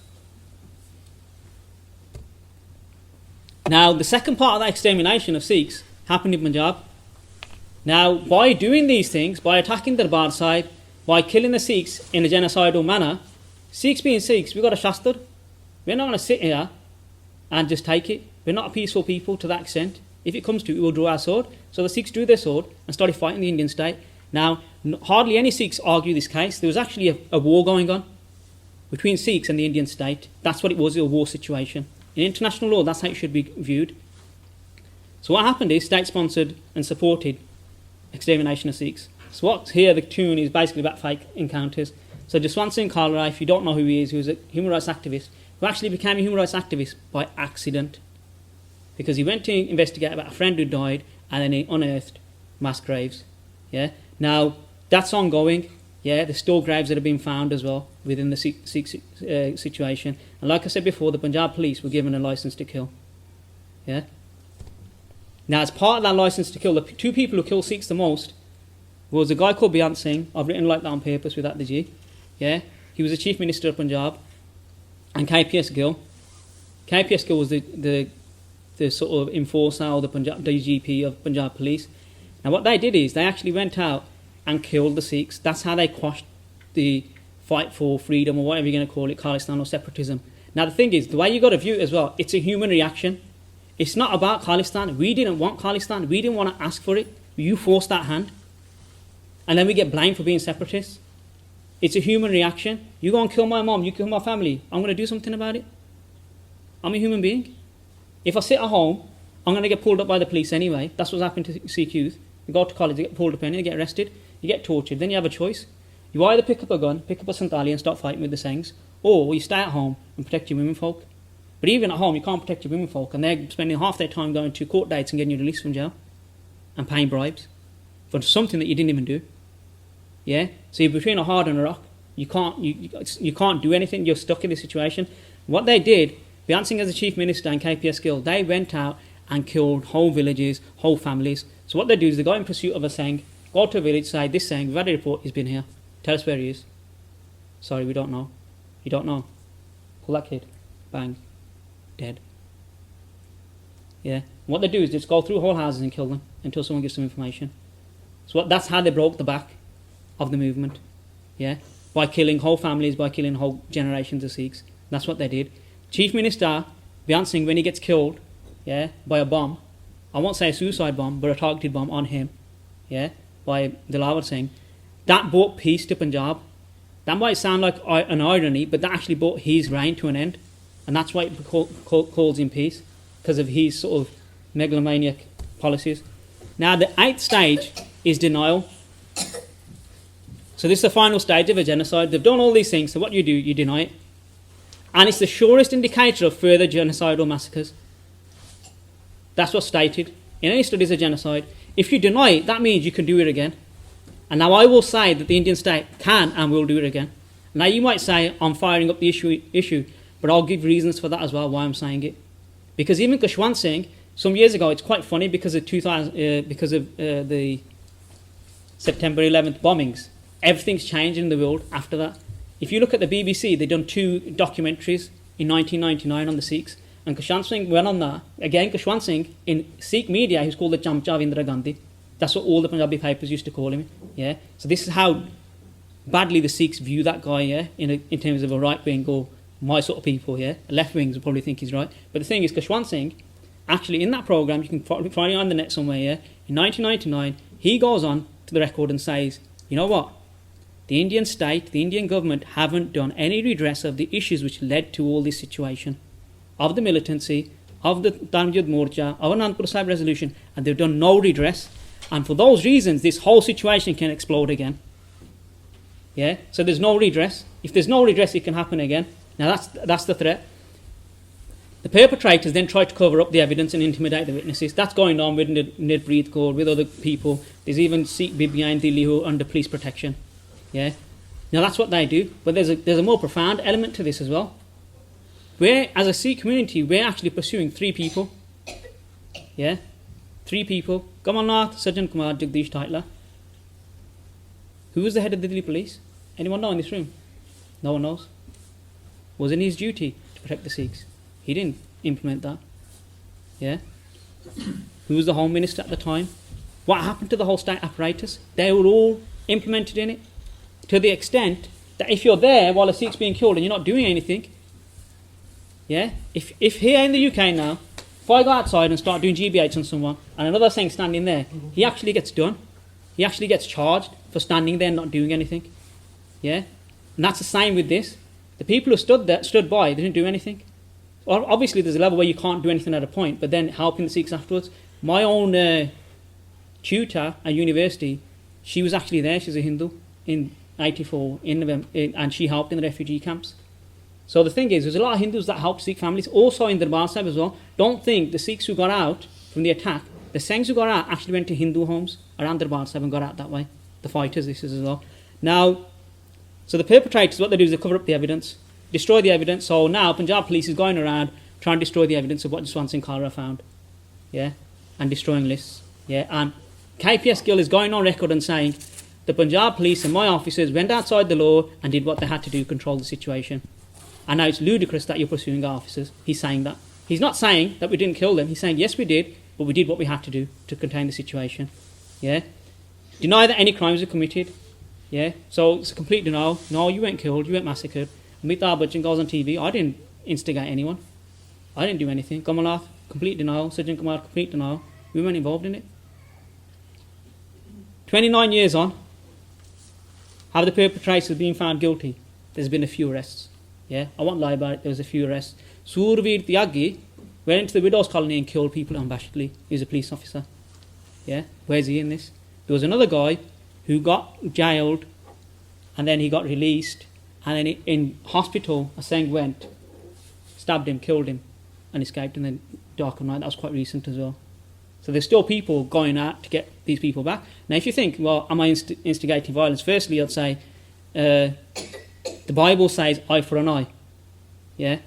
Now, the second part of that extermination of Sikhs happened in Punjab. Now, by doing these things, by attacking the Darbar side, by killing the Sikhs in a genocidal manner, Sikhs being Sikhs, we've got a Shastra. We're not going to sit here and just take it. We're not a peaceful people to that extent. If it comes to it, we will draw our sword. So the Sikhs drew their sword and started fighting the Indian state. Now, hardly any Sikhs argue this case. There was actually a war going on between Sikhs and the Indian state. That's what it was, a war situation. In international law, that's how it should be viewed. So what happened is state-sponsored and supported extermination of Sikhs. So what's here, the tune is basically about fake encounters. So Jaswant Singh Kalra, if you don't know who he is, he was a human rights activist who actually became a human rights activist by accident, because he went to investigate about a friend who died and then he unearthed mass graves. Yeah. Now, that's ongoing. Yeah, there's still graves that have been found as well within the Sikh situation. And like I said before, the Punjab police were given a license to kill. Yeah. Now, as part of that license to kill, the 2 people who killed Sikhs the most was a guy called Bhai Singh. I've written like that on purpose without the G. Yeah. He was the Chief Minister of Punjab. And KPS Gill. KPS Gill was the sort of enforcer or the DGP of Punjab Police. Now, what they did is they actually went out and killed the Sikhs. That's how they quashed the fight for freedom, or whatever you're going to call it, Khalistan or separatism. Now, the thing is, the way you got to view it as well, it's a human reaction. It's not about Khalistan. We didn't want Khalistan. We didn't want to ask for it. You forced that hand. And then we get blamed for being separatists. It's a human reaction. You go and kill my mom, you kill my family. I'm going to do something about it. I'm a human being. If I sit at home, I'm going to get pulled up by the police anyway. That's what's happened to Sikh youth. They go to college, they get pulled up anyway, they get arrested, you get tortured. Then you have a choice. You either pick up a gun, pick up a Santali and start fighting with the Sengs, or you stay at home and protect your women folk. But even at home, you can't protect your women folk, and they're spending half their time going to court dates and getting you released from jail and paying bribes for something that you didn't even do. Yeah? So you're between a hard and a rock. You can't do anything. You're stuck in this situation. What they did, Bhai Singh as the Chief Minister and KPS Gill, they went out and killed whole villages, whole families. So what they do is they go in pursuit of a Seng, go to a village, say, this Seng, we've had a report, he's been here. Tell us where he is. Sorry, we don't know. You don't know. Pull that kid. Bang. Dead. Yeah. What they do is just go through whole houses and kill them until someone gives some information. So that's how they broke the back of the movement. Yeah. By killing whole families, by killing whole generations of Sikhs. That's what they did. Chief Minister Bhai Singh, when he gets killed, yeah, by a bomb, I won't say a suicide bomb, but a targeted bomb on him, yeah, by Dilawar Singh, that brought peace to Punjab. That might sound like an irony, but that actually brought his reign to an end. And that's why it calls him peace, because of his sort of megalomaniac policies. Now, the 8th stage is denial. So this is the final stage of a genocide. They've done all these things, so what do? You deny it. And it's the surest indicator of further genocidal massacres. That's what's stated in any studies of genocide. If you deny it, that means you can do it again. And now I will say that the Indian state can and will do it again. Now you might say I'm firing up the issue, but I'll give reasons for that as well, why I'm saying it. Because even Kashwant Singh, some years ago, it's quite funny because of the September 11th bombings. Everything's changed in the world after that. if you look at the BBC, they've done 2 documentaries in 1999 on the Sikhs, and Kushwant Singh went on that. Again, Kushwant Singh, in Sikh media, he was called the Chamcha of Indira Gandhi. That's what all the Punjabi papers used to call him. Yeah. So this is how badly the Sikhs view that guy. Yeah, in terms of a right wing or my sort of people. Yeah, left wings will probably think he's right. But the thing is, Kushwant Singh, actually in that program, you can find it on the net somewhere. Yeah, in 1999, he goes on to the record and says, you know what? The Indian state, the Indian government haven't done any redress of the issues which led to all this situation, of the militancy, of the Dharmyud Morcha, of Anandpur Sahib resolution, and they've done no redress. And for those reasons, this whole situation can explode again. Yeah, so there's no redress. If there's no redress, it can happen again. Now that's the threat. The perpetrators then try to cover up the evidence and intimidate the witnesses. That's going on with Nirbreed Kaur, with other people. There's even Sikh Bibia in Delhi who are under police protection. Yeah. Now that's what they do. But there's a more profound element to this as well. We're, as a Sikh community, we're actually pursuing 3 people. Yeah. 3 people. Kamalnath, Sajjan Kumar, Jagdish Taitla. Who was the head of the Delhi police? Anyone know in this room? No one knows. Wasn't his duty to protect the Sikhs? He didn't implement that. Yeah. Who was the Home Minister at the time? What happened to the whole state apparatus? They were all implemented in it. To the extent that if you're there while a Sikh's being killed and you're not doing anything, yeah, if here in the UK now, if I go outside and start doing GBH on someone and another thing standing there, he actually gets done. He actually gets charged for standing there and not doing anything. Yeah? And that's the same with this. The people who stood by, they didn't do anything. Well, obviously there's a level where you can't do anything at a point, but then helping the Sikhs afterwards. My own tutor at university, she was actually there, she's a Hindu, in 84, in November, and she helped in the refugee camps. So the thing is, there's a lot of Hindus that help Sikh families, also in Darbar Sahib as well. Don't think the Sikhs who got out from the attack, the Singhs who got out actually went to Hindu homes around Darbar Sahib and got out that way. The fighters, this is as well. Now, so the perpetrators, what they do is they cover up the evidence, destroy the evidence. So now Punjab police is going around trying to destroy the evidence of what Jaswant Singh Kalra found. Yeah, and destroying lists. Yeah, and KPS Gill is going on record and saying the Punjab police and my officers went outside the law and did what they had to do to control the situation. And now it's ludicrous that you're pursuing our officers. He's saying that. He's not saying that we didn't kill them. He's saying, yes, we did, but we did what we had to do to contain the situation. Yeah? Deny that any crimes were committed. Yeah? So it's a complete denial. No, you weren't killed. You weren't massacred. Amitabh Bachchan goes on TV. I didn't instigate anyone. I didn't do anything. Kamalnath, complete denial. Sajjan Kumar, complete denial. We weren't involved in it. 29 years on, have the perpetrators been found guilty? There's been a few arrests. Yeah, I won't lie about it, there was a few arrests. Surveer Tyagi went into the widows' colony and killed people unabashedly. He was a police officer. Yeah, where's he in this? There was another guy who got jailed and then he got released, and then in hospital, a Singh went, stabbed him, killed him, and escaped in the dark of night. That was quite recent as well. So there's still people going out to get these people back. Now, if you think, well, am I instigating violence? Firstly, I'd say the Bible says eye for an eye. Yeah?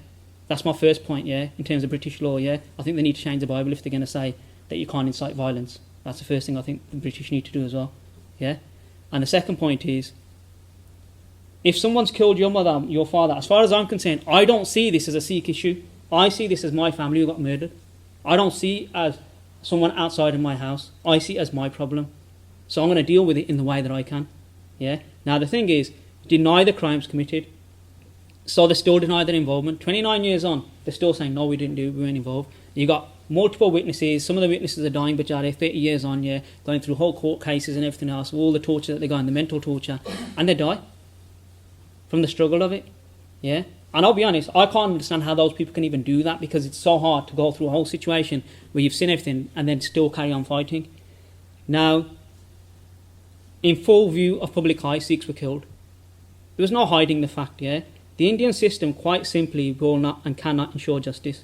That's my first point, yeah, in terms of British law, yeah? I think they need to change the Bible if they're going to say that you can't incite violence. That's the first thing I think the British need to do as well, yeah? And the second point is, if someone's killed your mother, your father, as far as I'm concerned, I don't see this as a Sikh issue. I see this as my family who got murdered. I don't see it as someone outside of my house. I see it as my problem. So I'm going to deal with it in the way that I can, yeah? Now, the thing is, deny the crimes committed. So they still deny their involvement. 29 years on, they're still saying, no, we didn't do it, we weren't involved. You got multiple witnesses. Some of the witnesses are dying, but 30 years on, yeah, going through whole court cases and everything else, all the torture that they got, and the mental torture, and they die from the struggle of it, yeah? And I'll be honest, I can't understand how those people can even do that, because it's so hard to go through a whole situation where you've seen everything and then still carry on fighting. Now, in full view of public eye, Sikhs were killed. There was no hiding the fact, yeah? The Indian system quite simply will not and cannot ensure justice,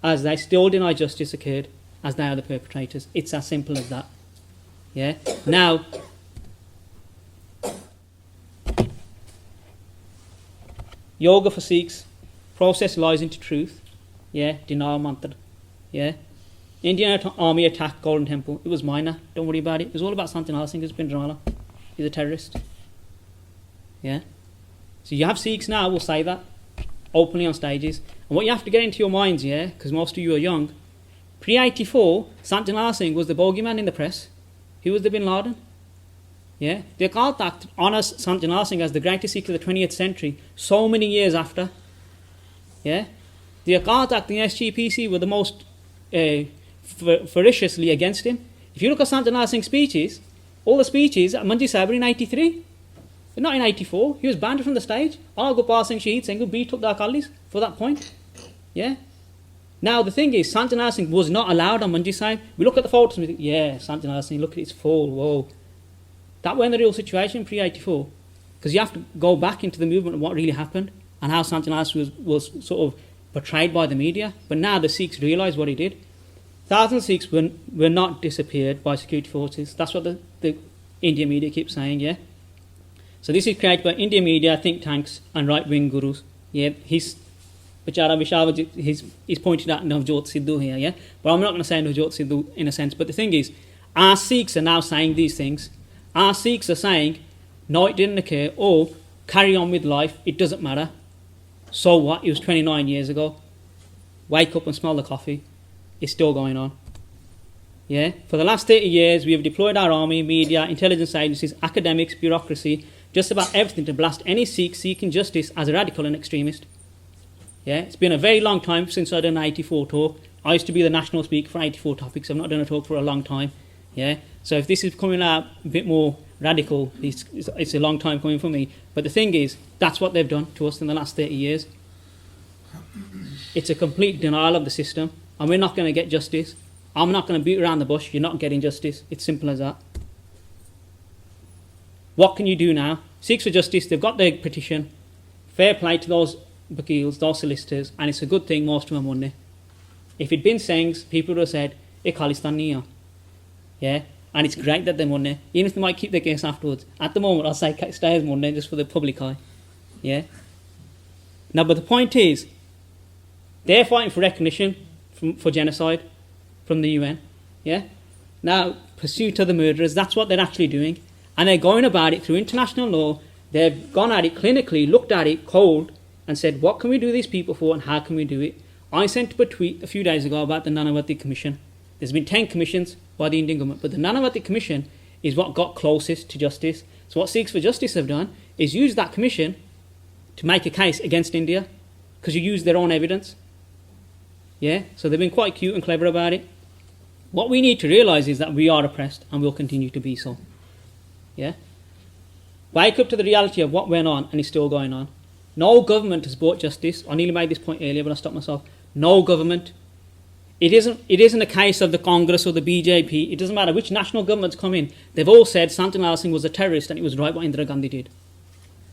as they still deny justice occurred, as they are the perpetrators. It's as simple as that, yeah? Now, yoga for Sikhs, process lies into truth, yeah? Denial mantra, yeah? Indian army attacked Golden Temple. It was minor, don't worry about it. It was all about something else. I think it's Bindranwala. He's a terrorist. Yeah? So you have Sikhs now will say that openly on stages. And what you have to get into your minds, yeah, because most of you are young, pre-84, Sant Janal Singh was the bogeyman in the press. He was the Bin Laden. Yeah, the Akaal Act honours Sant Janal Singh as the greatest Sikh of the 20th century so many years after. Yeah, the Akaal Act and the SGPC were the most ferociously against him. If you look at Sant Janal Singh's speeches, all the speeches at Manji Sahib were in 83. Not in 84. He was banned from the stage. Gopal Singh Shaheed Singh who beat up the Akalis for that point. Yeah. Now the thing is, Sant Janal Singh was not allowed on Manji Sahib. We look at the photos and we think, yeah, Sant Janal Singh, look at his fall, whoa. That wasn't the real situation pre-84. Because you have to go back into the movement of what really happened and how Sant Janal Singh was sort of portrayed by the media. But now the Sikhs realise what he did. Thousands of Sikhs were not disappeared by security forces. That's what the Indian media keeps saying, yeah. So this is created by Indian media, think tanks and right-wing gurus. Yeah, he's pointed out Navjot Sidhu here, yeah. But I'm not going to say Navjot Sidhu in a sense. But the thing is, our Sikhs are now saying these things. Our Sikhs are saying, no, it didn't occur, or carry on with life, it doesn't matter. So what? It was 29 years ago. Wake up and smell the coffee. It's still going on. Yeah. For the last 30 years, we have deployed our army, media, intelligence agencies, academics, bureaucracy, just about everything to blast any Sikh seeking justice as a radical and extremist. Yeah, it's been a very long time since I done an 84 talk. I used to be the national speaker for 84 topics. I've not done a talk for a long time. Yeah, so if this is coming out a bit more radical, it's a long time coming for me. But the thing is, that's what they've done to us in the last 30 years. It's a complete denial of the system, and we're not going to get justice. I'm not going to beat around the bush. You're not getting justice. It's simple as that. What can you do now? Sikhs for Justice, they've got their petition. Fair play to those vakils, those solicitors, and it's a good thing most of them won it. If it'd been Singhs, people would have said, "Ek Khalistan nahi hai." Yeah, and it's great that they won it, even if they might keep their case afterwards. At the moment, I'll say stay as won it just for the public eye. Yeah. Now, but the point is, they're fighting for recognition for genocide from the UN. Yeah. Now, pursuit of the murderers, that's what they're actually doing. And they're going about it through international law. They've gone at it clinically, looked at it cold, and said, what can we do these people for and how can we do it? I sent up a tweet a few days ago about the Nanavati Commission. There's been 10 commissions by the Indian government, but the Nanavati Commission is what got closest to justice. So what Sikhs for Justice have done is use that commission to make a case against India, because you use their own evidence. Yeah, so they've been quite cute and clever about it. What we need to realise is that we are oppressed and will continue to be so. Yeah? Wake up to the reality of what went on and is still going on. No government has brought justice. I nearly made this point earlier, but I stopped myself. No government. It isn't a case of the Congress or the BJP. It doesn't matter which national governments come in. They've all said Sant Janal Singh was a terrorist and it was right what Indira Gandhi did.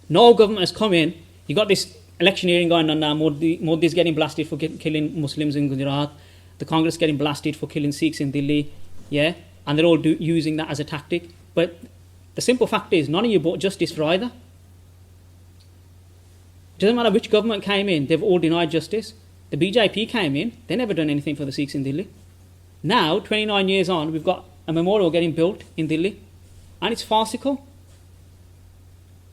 No government has come in. You've got this electioneering going on now. Modi's getting blasted for killing Muslims in Gujarat. The Congress getting blasted for killing Sikhs in Delhi. Yeah? And they're all using that as a tactic. But the simple fact is, none of you brought justice for either. It doesn't matter which government came in, they've all denied justice. The BJP came in, they never done anything for the Sikhs in Delhi. Now, 29 years on, we've got a memorial getting built in Delhi, and it's farcical.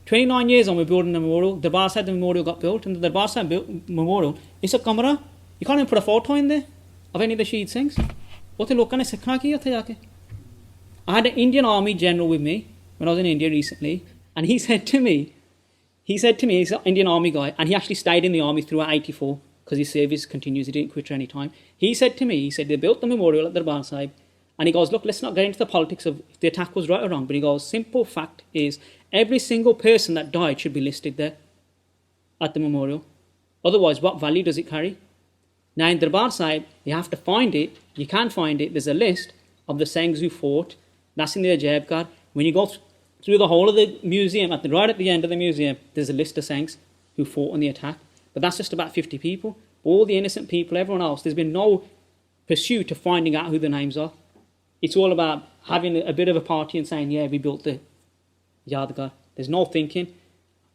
29 years on, we're building a memorial. The Darbar Sahib memorial got built, and the Darbar Sahib memorial, it's a camera. You can't even put a photo in there of any of the Shaheed Singhs. I had an Indian Army general with me when I was in India recently, and he said to me, he's an Indian Army guy, and he actually stayed in the army throughout 84 because his service continues, he didn't quit at any time. He said to me, they built the memorial at the Darbar Sahib, and he goes, look, let's not get into the politics of if the attack was right or wrong, but he goes, simple fact is, every single person that died should be listed there at the memorial. Otherwise, what value does it carry? Now in Darbar Sahib, you have to find it, you can't find it, there's a list of the Singhs who fought, that's in the Ajaib Ghar. When you go through the whole of the museum, right at the end of the museum, there's a list of Singhs who fought in the attack. But that's just about 50 people. All the innocent people, everyone else, there's been no pursuit of finding out who the names are. It's all about having a bit of a party and saying, yeah, we built the Yadgar. There's no thinking.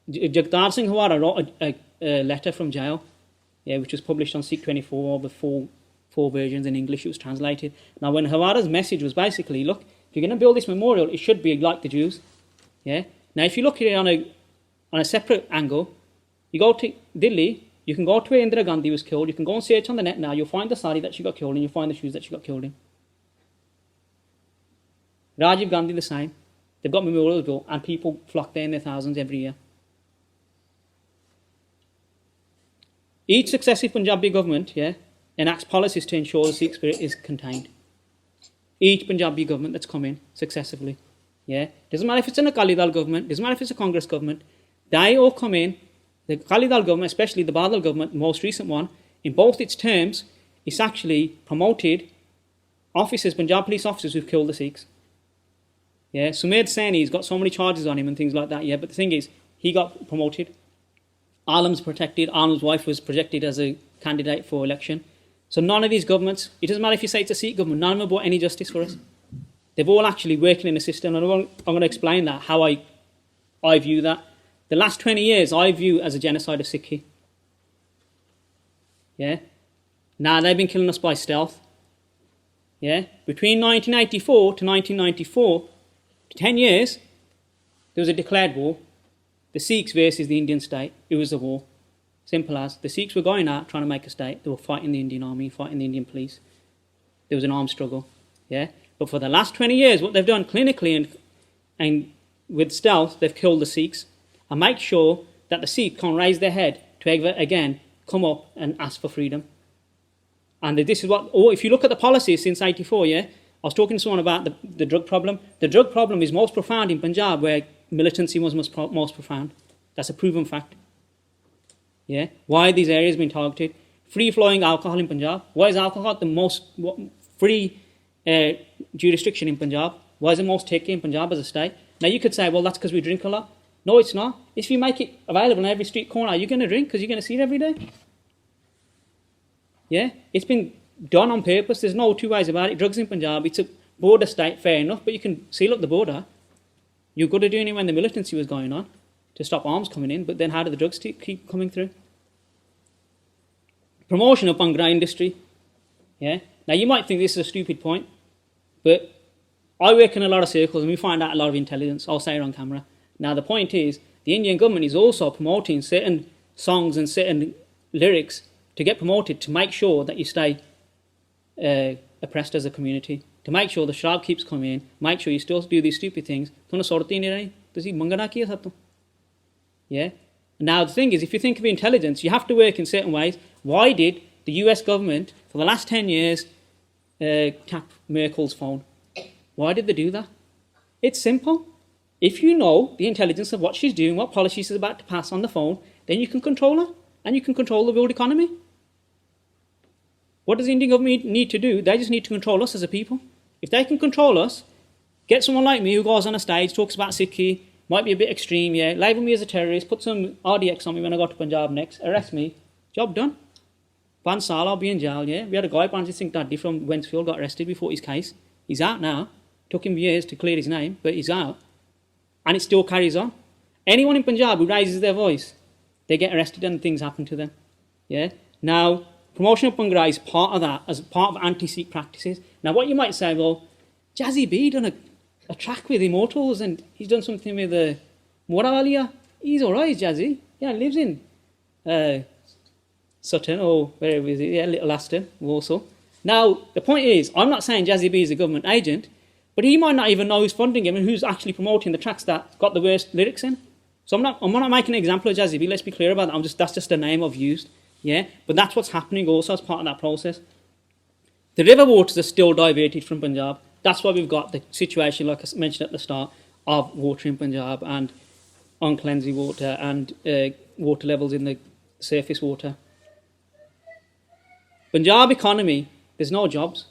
Jagtar Singh Hawara wrote a letter from jail, yeah, which was published on Sikh 24, the four versions in English, it was translated. Now, when Hawara's message was basically, look, if you're going to build this memorial, it should be like the Jews. Yeah. Now, if you look at it on a separate angle, You go to Delhi, you can go to where Indira Gandhi was killed, you can go and search on the net now, you'll find the sari that she got killed in, you'll find the shoes that she got killed in. Rajiv Gandhi the same. They've got memorials built and people flock there in their thousands every year. Each successive Punjabi government enacts policies to ensure the Sikh spirit is contained. Each Punjabi government that's come in successively. Doesn't matter if it's an Akaal Dal government, doesn't matter if it's a Congress government, they all come in. The Akaal Dal government, especially the Badal government, the most recent one, in both its terms, it's actually promoted officers, Punjab police officers who've killed the Sikhs. Sumaid Saini's got so many charges on him and things like that, but the thing is, he got promoted. Alam's protected, Alam's wife was projected as a candidate for election. So none of these governments, it doesn't matter if you say it's a Sikh government, none of them have brought any justice for us. They've all actually working in a system, and I'm going to explain that, how I view that. The last 20 years I view as a genocide of Sikhi. Now they've been killing us by stealth. Between 1984 to 1994, 10 years, there was a declared war. The Sikhs versus the Indian state. It was a war. Simple as. The Sikhs were going out trying to make a state. They were fighting the Indian army, fighting the Indian police. There was an armed struggle. But for the last 20 years, what they've done clinically and with stealth, they've killed the Sikhs and make sure that the Sikhs can't raise their head to ever again come up and ask for freedom. And this is what, if you look at the policies since 84, I was talking to someone about the drug problem. The drug problem is most profound in Punjab, where militancy was most profound. That's a proven fact. Why are these areas being targeted? Free-flowing alcohol in Punjab. Why is alcohol the most free jurisdiction in Punjab? Why is it most taken in Punjab as a state? Now you could say, well, that's because we drink a lot. No, it's not. If you make it available in every street corner, you're going to drink because you're going to see it every day. It's been done on purpose. There's no two ways about it. Drugs in Punjab, it's a border state, fair enough, but you can seal up the border. You're good at doing it when the militancy was going on to stop arms coming in, but then how do the drugs keep coming through? Promotion of Bhangra industry. Now you might think this is a stupid point, but I work in a lot of circles and we find out a lot of intelligence. I'll say it on camera. Now the point is, the Indian government is also promoting certain songs and certain lyrics to get promoted to make sure that you stay oppressed as a community, to make sure the sharab keeps coming in, make sure you still do these stupid things. Now the thing is, if you think of intelligence, you have to work in certain ways. Why did the US government, for the last 10 years, tap Merkel's phone? Why did they do that? It's simple. If you know the intelligence of what she's doing, what policy she's about to pass on the phone, then you can control her, and you can control the world economy. What does the Indian government need to do? They just need to control us as a people. If they can control us, get someone like me who goes on a stage, talks about Sikhi, might be a bit extreme, label me as a terrorist, put some RDX on me when I go to Punjab next, arrest me, job done. 1 saal, I'll be in jail, We had a guy, Banjit Singh Daddy from Wensfield, got arrested before his case. He's out now. Took him years to clear his name, but he's out. And it still carries on. Anyone in Punjab who raises their voice, they get arrested and things happen to them. Now, promotion of Bhangra is part of that, as part of anti-Sikh practices. Now, what you might say, well, Jazzy B done a track with Immortals and he's done something with Morawalia. He's alright, Jazzy. Lives in Sutton or wherever is it? Little Aston, Warsaw. Now, the point is, I'm not saying Jazzy B is a government agent, but he might not even know who's funding him and who's actually promoting the tracks that got the worst lyrics in. So I'm not making an example of Jazzy B, let's be clear about that. That's just a name I've used. But that's what's happening also as part of that process. The river waters are still diverted from Punjab. That's why we've got the situation, like I mentioned at the start, of water in Punjab and uncleansing water and water levels in the surface water. Punjab economy, there's no jobs.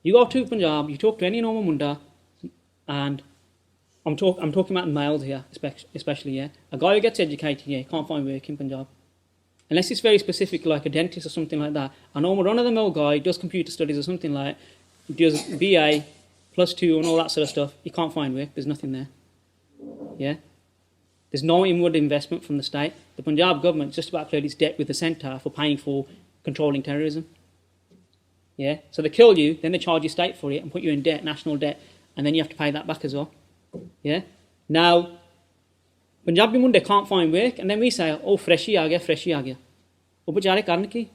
You go to Punjab, you talk to any normal munda, and I'm talking about males here, especially, A guy who gets educated, can't find work in Punjab. Unless it's very specific, like a dentist or something like that. A normal run-of-the-mill guy does computer studies or something like, does BA, +2 and all that sort of stuff. You can't find work, there's nothing there. There's no inward investment from the state. The Punjab government just about cleared its debt with the centre for paying for controlling terrorism. So they kill you, then they charge you state for it and put you in debt, national debt, and then you have to pay that back as well. Now, Punjabi munde can't find work, and then we say, oh, freshie aa gaya. Oh, bechare karan ki?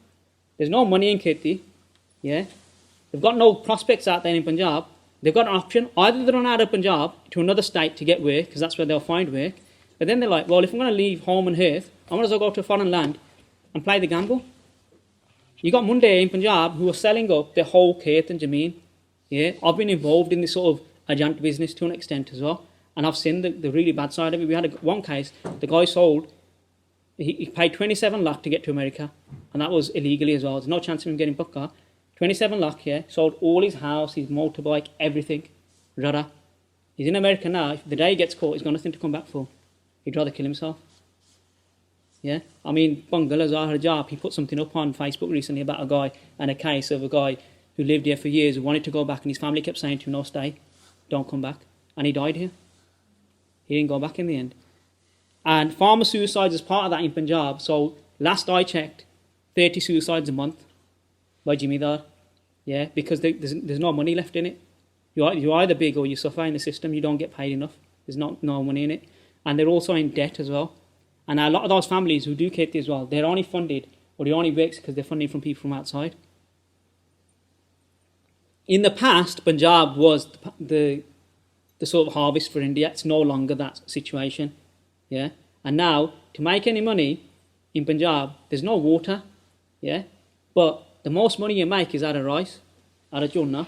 There's no money in kheti, yeah? They've got no prospects out there in Punjab. They've got an option. Either they run out of Punjab to another state to get work, because that's where they'll find work. But then they're like, well, if I'm going to leave home and hearth, I might as well go to a foreign land and play the gamble. You got Munde in Punjab who are selling up their whole khet and jameen. Yeah, I've been involved in this sort of agent business to an extent as well. And I've seen the really bad side of it. We had one case, the guy sold, he paid 27 lakh to get to America. And that was illegally as well. There's no chance of him getting Pukka. 27 lakh, yeah, sold all his house, his motorbike, everything. Rara. He's in America now. If the day he gets caught, he's got nothing to come back for. He'd rather kill himself. Yeah, I mean, Bangal as our job, he put something up on Facebook recently about a guy and a case of a guy who lived here for years, who wanted to go back, and his family kept saying to him, no, stay, don't come back. And he died here. He didn't go back in the end. And farmer suicides is part of that in Punjab. So last I checked, 30 suicides a month by Jimidar. Yeah, because there's no money left in it. You're either big or you suffer in the system. You don't get paid enough. There's no money in it. And they're also in debt as well. And a lot of those families who do kheti as well, they're only funded, or they only work because they're funded from people from outside. In the past, Punjab was the sort of harvest for India. It's no longer that situation. Yeah. And now, to make any money in Punjab, there's no water. Yeah. But the most money you make is out of rice, out of jonna.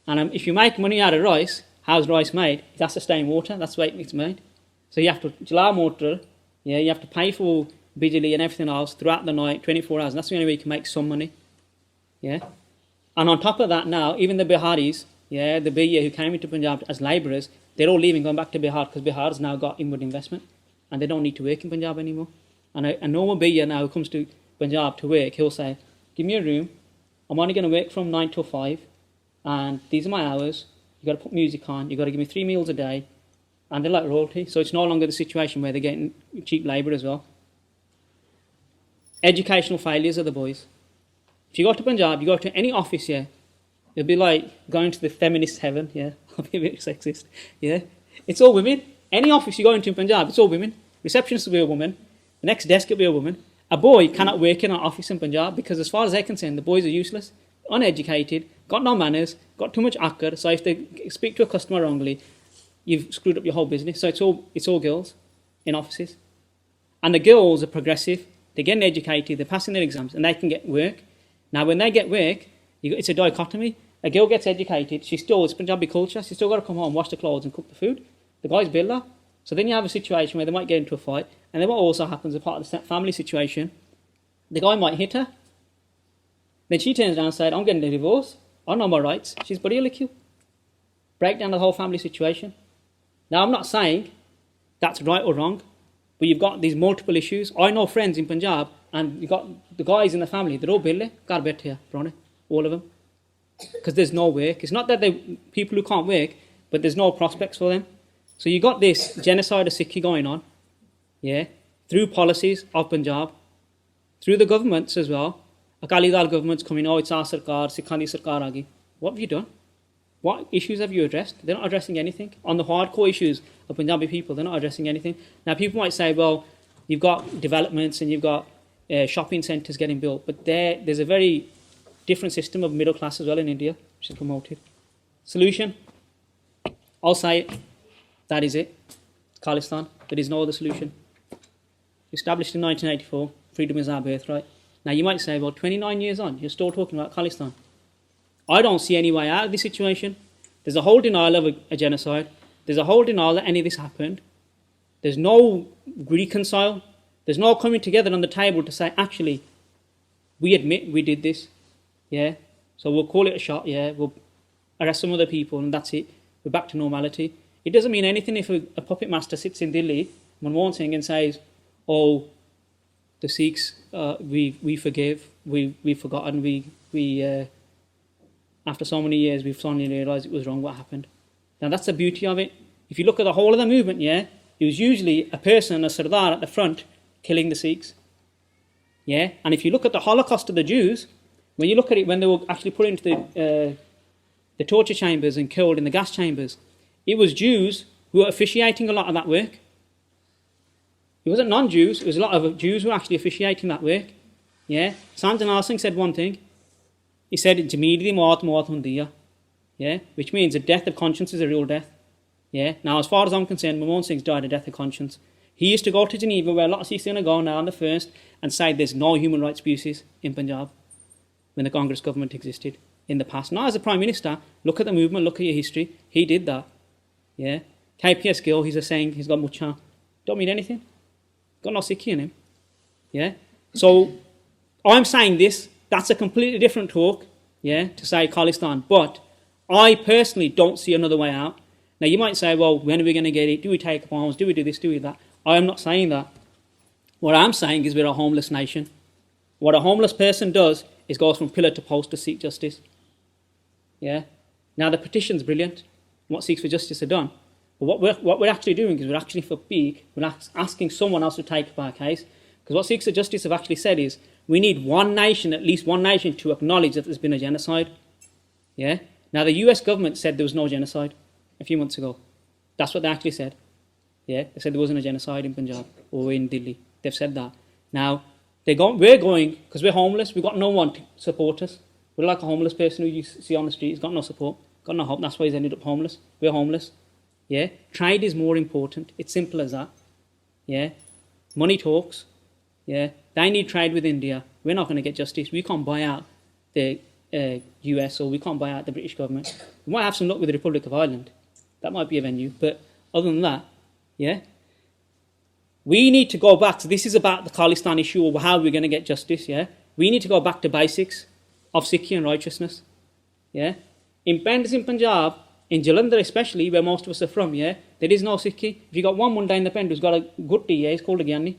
And if you make money out of rice, how's rice made? It has to stay in water. That's the way it's made. So you have to jala motor. Yeah, you have to pay for bijli and everything else throughout the night, 24 hours. And that's the only way you can make some money. Yeah. And on top of that now, even the Biharis, yeah, the Biya who came into Punjab as labourers, they're all leaving, going back to Bihar, because Bihar's now got inward investment. And they don't need to work in Punjab anymore. And a normal Biya now who comes to Punjab to work, he'll say, give me a room. I'm only going to work from 9 till 5. And these are my hours. You've got to put music on. You've got to give me 3 meals a day. And they're like royalty. So it's no longer the situation where they're getting cheap labour as well. Educational failures are the boys. If you go to Punjab, you go to any office here, it'll be like going to the feminist heaven. Yeah, I'll be a bit sexist. Yeah, it's all women. Any office you go into in Punjab, it's all women. Receptionist will be a woman. The next desk will be a woman. A boy cannot work in an office in Punjab because as far as they're concerned, the boys are useless, uneducated, got no manners, got too much akkar. So if they speak to a customer wrongly, you've screwed up your whole business. So it's all girls in offices. And the girls are progressive. They're getting educated, they're passing their exams, and they can get work. Now, when they get work, it's a dichotomy. A girl gets educated, it's Punjabi culture, she's still got to come home, wash the clothes and cook the food. The guy's billa. So then you have a situation where they might get into a fight, and then what also happens as part of the family situation, the guy might hit her. Then she turns around and says, I'm getting a divorce, I know my rights. She's buddy will kill. Break down the whole family situation. Now, I'm not saying that's right or wrong, but you've got these multiple issues. I know friends in Punjab, and you've got the guys in the family, they're all bille, ghar baithe hai, prone, all of them. Because there's no work. It's not that they're people who can't work, but there's no prospects for them. So you've got this genocide of Sikhi going on, yeah, through policies of Punjab, through the governments as well. Akaal Dal government's coming, oh, it's our sarkar, Sikhan di sarkar aa gayi. What have you done? What issues have you addressed? They're not addressing anything. On the hardcore issues of Punjabi people, they're not addressing anything. Now, people might say, well, you've got developments and you've got shopping centres getting built, but there's a very different system of middle class as well in India, which is promoted. Solution? I'll say it. That is it. Khalistan. There is no other solution. Established in 1984, freedom is our birthright. Now, you might say, well, 29 years on, you're still talking about Khalistan. I don't see any way out of this situation. There's a whole denial of a genocide. There's a whole denial that any of this happened. There's no reconcile. There's no coming together on the table to say, actually, we admit we did this. Yeah? So we'll call it a shot, yeah? We'll arrest some other people and that's it. We're back to normality. It doesn't mean anything if a puppet master sits in Delhi, Manmohan Singh, and says, oh, the Sikhs, we forgive, we've forgotten, we after so many years, we've suddenly realised it was wrong what happened. Now, that's the beauty of it. If you look at the whole of the movement, yeah, it was usually a person, a Sardar at the front, killing the Sikhs. Yeah, and if you look at the Holocaust of the Jews, when you look at it, when they were actually put into the torture chambers and killed in the gas chambers, it was Jews who were officiating a lot of that work. It wasn't non-Jews, it was a lot of Jews who were actually officiating that work. Yeah? Sanjana Singh said one thing. He said, it's immediately maut hundiya. Yeah? Which means a death of conscience is a real death. Yeah? Now, as far as I'm concerned, Manmohan Singh's died a death of conscience. He used to go to Geneva, where a lot of Sikhs are going to go now on the 1st, and say there's no human rights abuses in Punjab when the Congress government existed in the past. Not as a Prime Minister. Look at the movement, look at your history. He did that. Yeah? KPS Gill, he's a saying, he's got mucha. Don't mean anything. Got no Sikhi in him. Yeah? So, I'm saying this, that's a completely different talk, yeah, to say Khalistan. But I personally don't see another way out. Now, you might say, well, when are we going to get it? Do we take up arms? Do we do this? Do we do that? I am not saying that. What I'm saying is we're a homeless nation. What a homeless person does is goes from pillar to post to seek justice. Yeah? Now, the petition's brilliant. What Seeks for Justice have done. But what we're actually doing is we're actually for big. We're asking someone else to take up our case. Because what Seeks for Justice have actually said is we need one nation, at least one nation, to acknowledge that there's been a genocide. Yeah? Now, the US government said there was no genocide a few months ago. That's what they actually said. Yeah? They said there wasn't a genocide in Punjab or in Delhi. They've said that. Now, we're going, because we're homeless, we've got no one to support us. We're like a homeless person who you see on the street. He's got no support, got no hope. That's why he's ended up homeless. We're homeless. Yeah? Trade is more important. It's simple as that. Yeah? Money talks. Yeah? They need trade with India. We're not going to get justice. We can't buy out the US or we can't buy out the British government. We might have some luck with the Republic of Ireland. That might be a venue. But other than that, yeah? We need to go back. So this is about the Khalistan issue or how we're going to get justice, yeah? We need to go back to basics of Sikhi and righteousness, yeah? In Pends in Punjab, in Jalandhar especially, where most of us are from, yeah? There is no Sikhi. If you got one Munda in the Pend who's got a gutti, yeah? He's called a Gyani.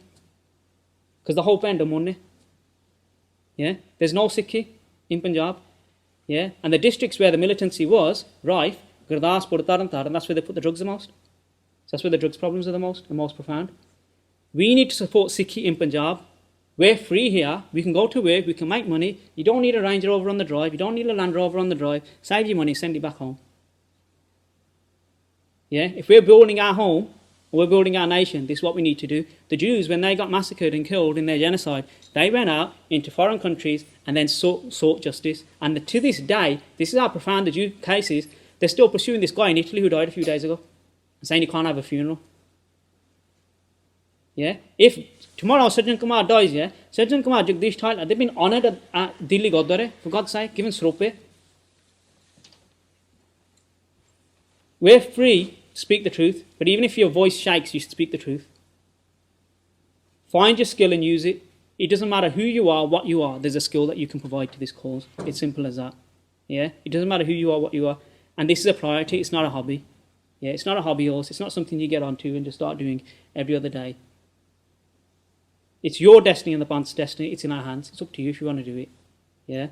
Because the whole Pend are Munni. Yeah? There's no Sikhi in Punjab. Yeah? And the districts where the militancy was rife, Gurdaspur, Tarantaran, that's where they put the drugs the most. So that's where the drugs problems are the most profound. We need to support Sikhi in Punjab. We're free here. We can go to work. We can make money. You don't need a Range Rover on the drive. You don't need a Land Rover on the drive. Save your money. Send it back home. Yeah? If we're building our home, or we're building our nation, this is what we need to do. The Jews, when they got massacred and killed in their genocide, they went out into foreign countries and then sought justice. And to this day, this is how profound the Jew case is, they're still pursuing this guy in Italy who died a few days ago, and saying he can't have a funeral. Yeah? If tomorrow Sajjan Kumar dies, yeah, Sajjan Kumar, Jagdish Thaila, they've been honoured at Delhi Gurdwara, for God's sake, given Srope. We're free to speak the truth, but even if your voice shakes, you should speak the truth. Find your skill and use it. It doesn't matter who you are, what you are, there's a skill that you can provide to this cause. It's simple as that. Yeah? It doesn't matter who you are, what you are. And this is a priority, it's not a hobby. Yeah, it's not a hobby horse, it's not something you get onto and just start doing every other day. It's your destiny and the band's destiny. It's in our hands. It's up to you if you want to do it. Yeah?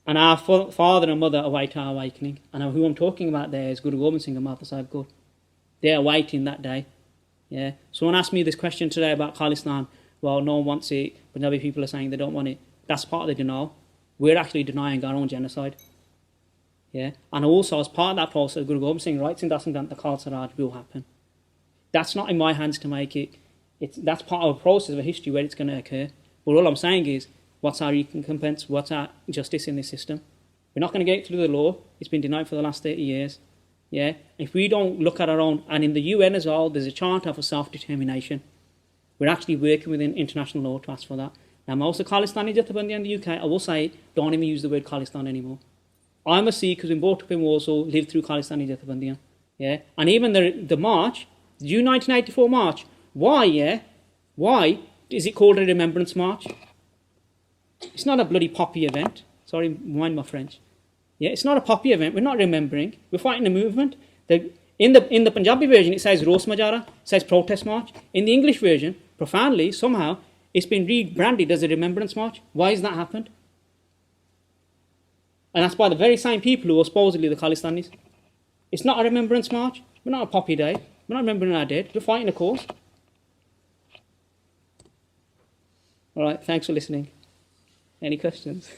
And our father and mother await our awakening. And who I'm talking about there is Guru Gobind Singh and Mata Sahib Kaur. They're awaiting that day. Yeah? Someone asked me this question today about Khalistan. Well, no one wants it. Punjabi people are saying they don't want it. That's part of the denial. We're actually denying our own genocide. Yeah? And also, as part of that process, Guru Gobind Singh writes in Dasam Granth, the Akhal Saraj will happen. That's not in my hands to make it. That's part of a process of a history where it's going to occur. But all I'm saying is, what's our recompense? What's our justice in this system? We're not going to get it through the law. It's been denied for the last 30 years. Yeah? If we don't look at our own, and in the UN as well, there's a charter for self-determination. We're actually working within international law to ask for that. Now, most of Khalistani Jathebandi in the UK, I will say, don't even use the word Khalistan anymore. I'm a Sikh who's been brought up in Warsaw, lived through Khalistani Jathebandi. Yeah? And even the march, the June 1984 march, why, yeah? Why is it called a remembrance march? It's not a bloody poppy event. Sorry, mind my French. Yeah, it's not a poppy event. We're not remembering. We're fighting a movement. In the Punjabi version, it says Ros Majara, it says protest march. In the English version, profoundly, somehow, it's been rebranded as a remembrance march. Why has that happened? And that's by the very same people who are supposedly the Khalistanis. It's not a remembrance march. We're not a poppy day. We're not remembering our dead. We're fighting a cause. All right, thanks for listening. Any questions?